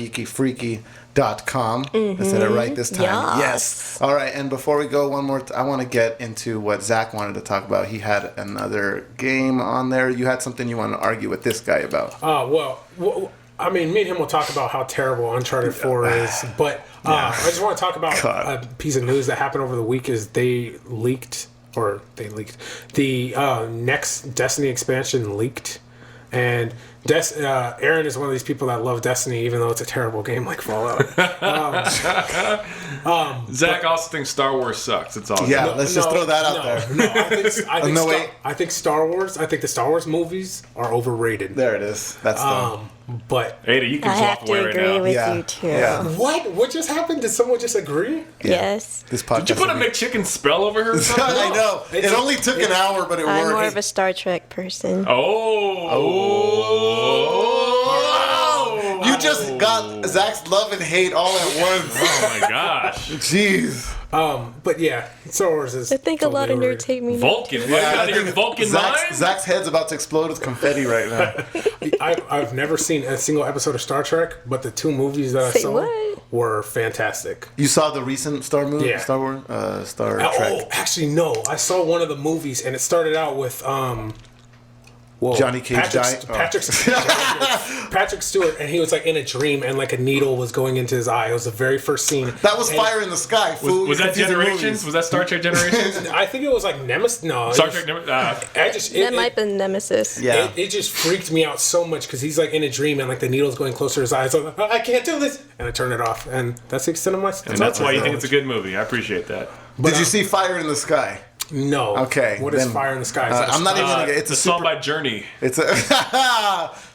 GeekyFreaky.com. I said it right this time. Yes. All right. And before we go, one more, I want to get into what Zach wanted to talk about. He had another game on there. You had something you want to argue with this guy about. Well, I mean, me and him will talk about how terrible Uncharted 4 is, but I just want to talk about God. a piece of news that happened over the week is they leaked or they leaked. The next Destiny expansion leaked, and Aaron is one of these people that love Destiny, even though it's a terrible game like Fallout. Zach also thinks Star Wars sucks. It's all. Yeah, let's just throw that out there. No, I think Star Wars. I think the Star Wars movies are overrated. There it is. That's the. But Ada, you can I just have walk to away right agree now. with Yeah. you too. Yeah. what just happened? Did someone just agree? Yes. This podcast. Did you put a McChicken spell over her? Or something? I know. It only took an hour, but it I'm worked. more of a Star Trek person. Oh. You just got Zach's love and hate all at once. Oh my gosh. Jeez. But yeah, Star Wars is. I think a lot of nerds hate me. Vulcan. What, I your think Vulcan mind? Zach's head's about to explode with confetti right now. I've never seen a single episode of Star Trek, but the 2 movies that I Say saw what? were fantastic. You saw the recent Star movie? Yeah. Star Wars? Star Trek. Oh, actually, no. I saw one of the movies, and it started out with Johnny Cage died? Patrick Stewart, and he was like in a dream, and like a needle was going into his eye. It was the very first scene. That was And Fire in the Sky. Fool. Was You're that confusing Generations? movies. Was that Star Trek Generations? I think it was like Nemesis. No, Star it was- Trek. It That might be Nemesis. Yeah. It just freaked me out so much because he's like in a dream and like the needle's going closer to his eyes. I'm like, I can't do this, and I turn it off, and that's the extent of my. And that's why you think it's a good movie. I appreciate that. Did you see Fire in the Sky? No. Okay, What is then, Fire in the Sky? I'm not even gonna get. It's the a song super. by Journey. It's a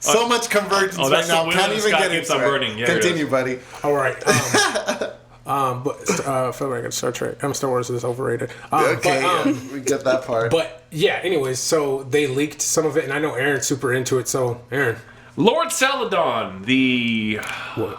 so much convergence right that's now. the Can't Will even Scott get Keeps into on it. Burning. Yeah, it Continue, buddy. All right. But I feel like Star Trek. Star Wars is overrated. Okay, But, yeah, we get that part. but yeah. Anyways, so they leaked some of it, and I know Aaron's super into it. So Aaron, Lord Celadon. The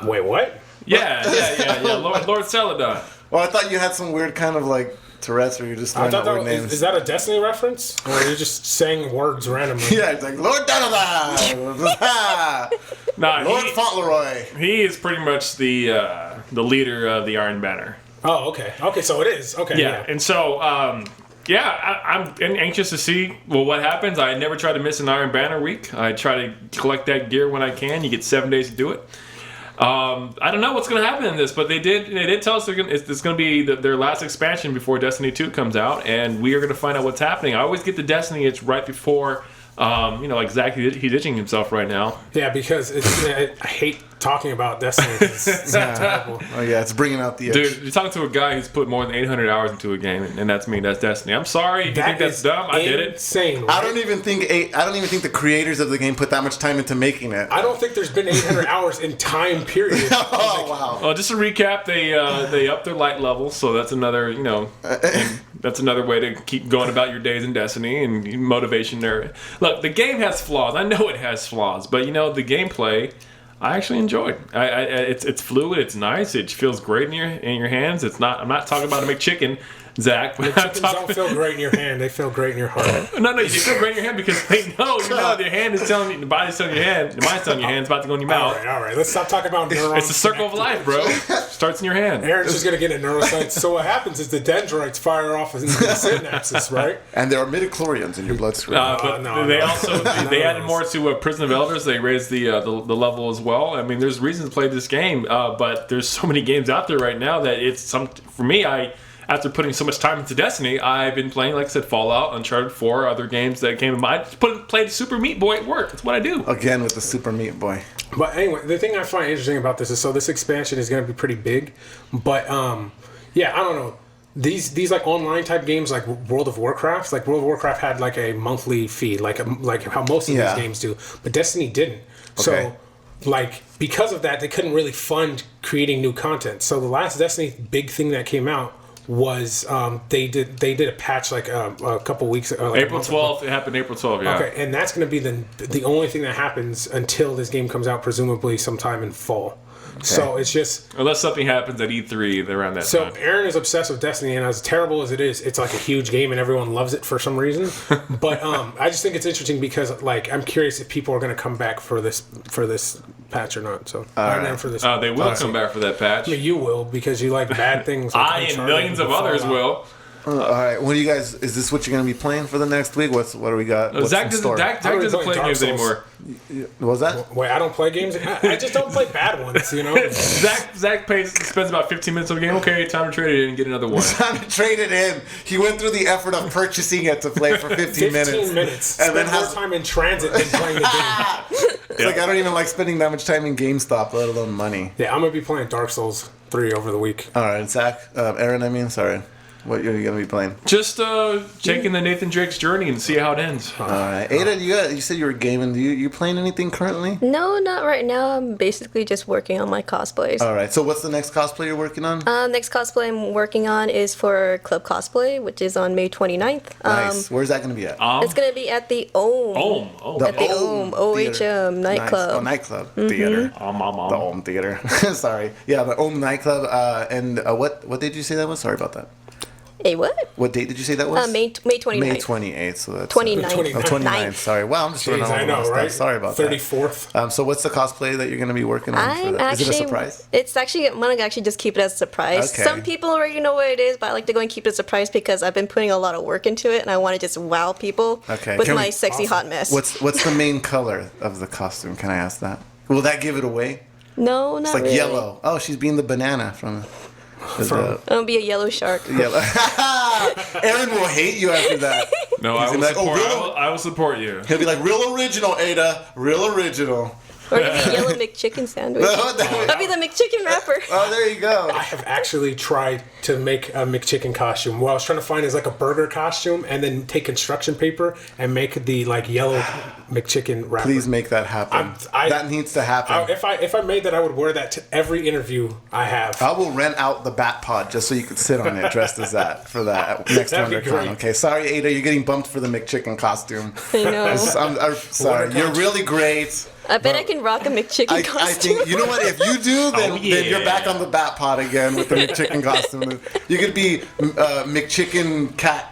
wait, what? yeah. Lord Celadon. Well, I thought you had some weird kind of like Tourette's, where you're just I throwing thought out weird names. is that a Destiny reference, or are you just saying words randomly? Yeah, it's like Lord Danada, Nah, Lord Fauntleroy. he is pretty much the leader of the Iron Banner. Oh, okay. Okay, so it is. Okay. Yeah, and so I'm anxious to see what happens. I never try to miss an Iron Banner week. I try to collect that gear when I can. You get 7 days to do it. I don't know what's going to happen in this, but they did tell us it's going to be their last expansion before Destiny 2 comes out, and we are going to find out what's happening. I always get the Destiny it's right before, like Zach, he's itching himself right now. Yeah, because I hate talking about Destiny. It's terrible. Oh yeah, it's bringing out the itch. Dude, you're talking to a guy who's put more than 800 hours into a game, and that's me. That's Destiny. I'm sorry if you think that's is dumb. I did it. Insane. Right? I don't even think the creators of the game put that much time into making it. I don't think there's been 800 hours in time period. Oh wow. Well, just to recap, they upped their light level, so that's another that's another way to keep going about your days in Destiny and motivation there. Look, the game has flaws. I know it has flaws, but the gameplay I actually enjoyed. It's fluid. It's nice. It feels great in your hands. It's not. I'm not talking about a McChicken, Zach. But Chickens don't feel great in your hand. They feel great in your heart. No, you feel great in your hand because they know. Your hand is telling you, the body's telling your hand, the mind's telling your hand's about to go in your mouth. All right. Let's stop talking about neurons. It's a circle of life, bro. Starts in your hand. Aaron's just gonna get a neuroscience. So what happens is the dendrites fire off in the synapses, right? And there are midichlorians in your bloodstream. But they added more to Prison of Elders. They raised the level as well. I mean, there's reasons to play this game, but there's so many games out there right now that for me. After putting so much time into Destiny, I've been playing, like I said, Fallout, Uncharted 4, other games that came in mind. Played Super Meat Boy at work. That's what I do. Again with the Super Meat Boy. But anyway, the thing I find interesting about this is this expansion is going to be pretty big, but I don't know. These like online type games like World of Warcraft, had like a monthly fee, like how most of these games do, but Destiny didn't. Okay. So because of that, they couldn't really fund creating new content. So the last Destiny big thing that came out was they did a patch like a couple weeks ago. Like April 12th. It happened April 12th, yeah. Okay, and that's going to be the only thing that happens until this game comes out, presumably sometime in fall. Okay. So it's just... Unless something happens at E3 around that time. So Aaron is obsessed with Destiny, and as terrible as it is, it's like a huge game and everyone loves it for some reason. But I just think it's interesting because I'm curious if people are going to come back for this patch or not. So for this, they will come back for that patch. I mean, you will because you like bad things. I and millions of others will. All right. What do you guys? Is this what you're gonna be playing for the next week? What do we got? What's Zach in doesn't, store? Zach I don't doesn't really play play games Dark Souls. anymore. What was that? Wait, I don't play games. I just don't play bad ones. You know. Zach spends about 15 minutes on a game. Okay, time to trade it in and get another one. Time to trade it in. He went through the effort of purchasing it to play for 15 minutes. 15 minutes. And then Spend more has time in transit than playing the game. It's like I don't even like spending that much time in GameStop, let alone money. Yeah, I'm gonna be playing Dark Souls 3 over the week. All right, Zach, Aaron. Sorry, what are you gonna be playing? Just checking the Nathan Drake's journey and see how it ends. All right, Ada, you said you were gaming. You playing anything currently? No, not right now. I'm basically just working on my cosplays. All right. So what's the next cosplay you're working on? Next cosplay I'm working on is for Club Cosplay, which is on May 29th. Nice. Where's that gonna be at? It's going to be at the OHM. At the OHM OHM nightclub. Nice. Oh, nightclub theater. The OHM theater. Sorry. Yeah, the OHM nightclub. And what date did you say that was? Sorry about that. A what? What date did you say that was? May 29th. May 28th. So that's 29th. 29th. Sorry. Wow, I'm just throwing Jeez, all I over know, my stuff. right? Sorry about 34th. that. So what's the cosplay that you're going to be working on for that? Is it a surprise? It's actually, I'm going to actually just keep it as a surprise. Okay. Some people already know what it is, but I like to go and keep it a surprise because I've been putting a lot of work into it and I want to just wow people Okay. with Can my we- sexy hot mess. What's the main color of the costume? Can I ask that? Will that give it away? No, not It's like really. yellow. Oh, she's being the banana from I'm going to be a yellow shark. yellow. Aaron will hate you after that. No, I He's will, gonna be like, support, "Oh, I will support you. He'll be like, real original, Ada. Real original. Or maybe a yellow McChicken sandwich. I'll be the McChicken wrapper. Oh, there you go. I have actually tried to make a McChicken costume. What I was trying to find is like a burger costume, and then take construction paper and make the like yellow McChicken wrapper. Please make that happen. That needs to happen. If I made that, I would wear that to every interview I have. I will rent out the Bat Pod just so you could sit on it dressed as that for that next That'd be WonderCon. great. Okay, sorry, Ada, you're getting bumped for the McChicken costume. I know. I'm sorry. You're really great. I bet I can rock a McChicken I costume. think, you know what? If you do, then, Oh, then you're yeah. back on the Bat Pod again with the McChicken costume. You could be McChicken cat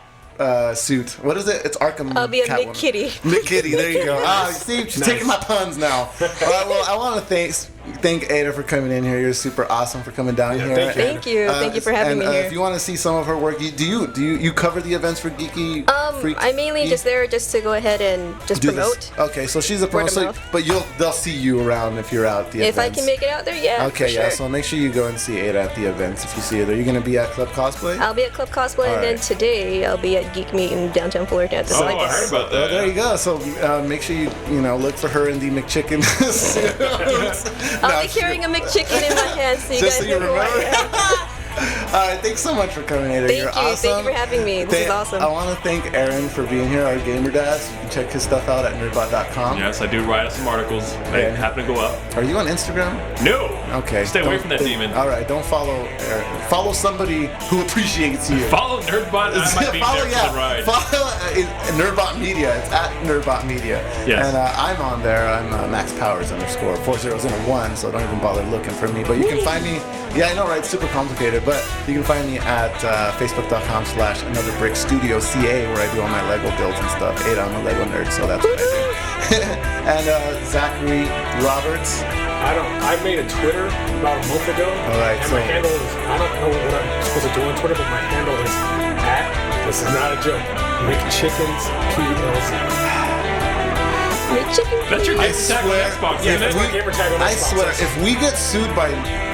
suit. What is it? It's Arkham. I'll be a Catwoman. McKitty. McKitty, there you go. See, she's taking my puns now. All right, well, I want to thank Ada for coming in here. You're super awesome for coming down here. thank you. Thank you for having me here. If you want to see some of her work, do you cover the events for Geeky? Freaky? I'm mainly just there just to go ahead and just Do promote. this. Okay, so she's a Word promoter, of mouth. but they'll see you around if you're out at the If I events. can make it out there, yeah. Okay, for yeah. sure. So make sure you go and see Ada at the events if you see her there. You're gonna be at Club Cosplay. I'll be at Club Cosplay, and then Alright. today I'll be at Geek Meet in downtown Fullerton at the Oh, I heard Cycles. about Oh, that. there you go. So make sure you look for her in the McChicken suit. I'll be carrying a McChicken in my hand, so you Just guys so you know who I remember. am. All right, thanks so much for coming, Ada. Thank You're you. awesome. Thank you for having me. This is awesome. I want to thank Aaron for being here, our gamer dad. You can check his stuff out at Nerdbot.com. Yes, I do write some articles. They Yeah. happen to go up. Are you on Instagram? No. Okay. Stay away don't- from that demon. All right, don't follow Aaron. Follow somebody who appreciates you. Follow Nerdbot. I might be there for the ride. Follow Nerdbot Media. It's at Nerdbot Media. Yes. And I'm on there. I'm Max Powers _ 4 zeros and a 1, so don't even bother looking for me. But you can find me. Yeah, I know, right? It's super complicated, but you can find me at Facebook.com/AnotherBrickStudioCA, where I do all my Lego builds and stuff. Ada, I'm a Lego nerd, so that's what I do. And Zachary Roberts. I made a Twitter about a month ago. All right, and so- my handle is, I don't know what I'm supposed to do on Twitter, but my handle is this is not a joke, McChickens PLC. McChicken. That's your I gamer tag on swear- Xbox, Yeah, isn't that's it? my gamer tag on I Xbox. swear, if we get sued by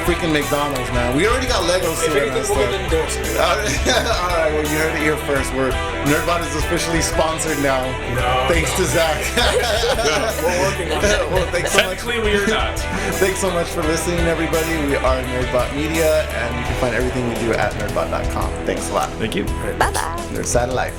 freaking McDonald's, man, we already got Lego If suing anything, us. we'll so- get an endorsement. All right, well, you heard it here first. Nerdbot is officially sponsored now. No. Thanks to Zach. We're working on it. Well, thanks so much. Technically, we are not. Thanks so much for listening, everybody. We are Nerdbot Media, and you can find everything we do at nerdbot.com. Thanks a lot. Thank you. Bye-bye. Nerd Side of Life.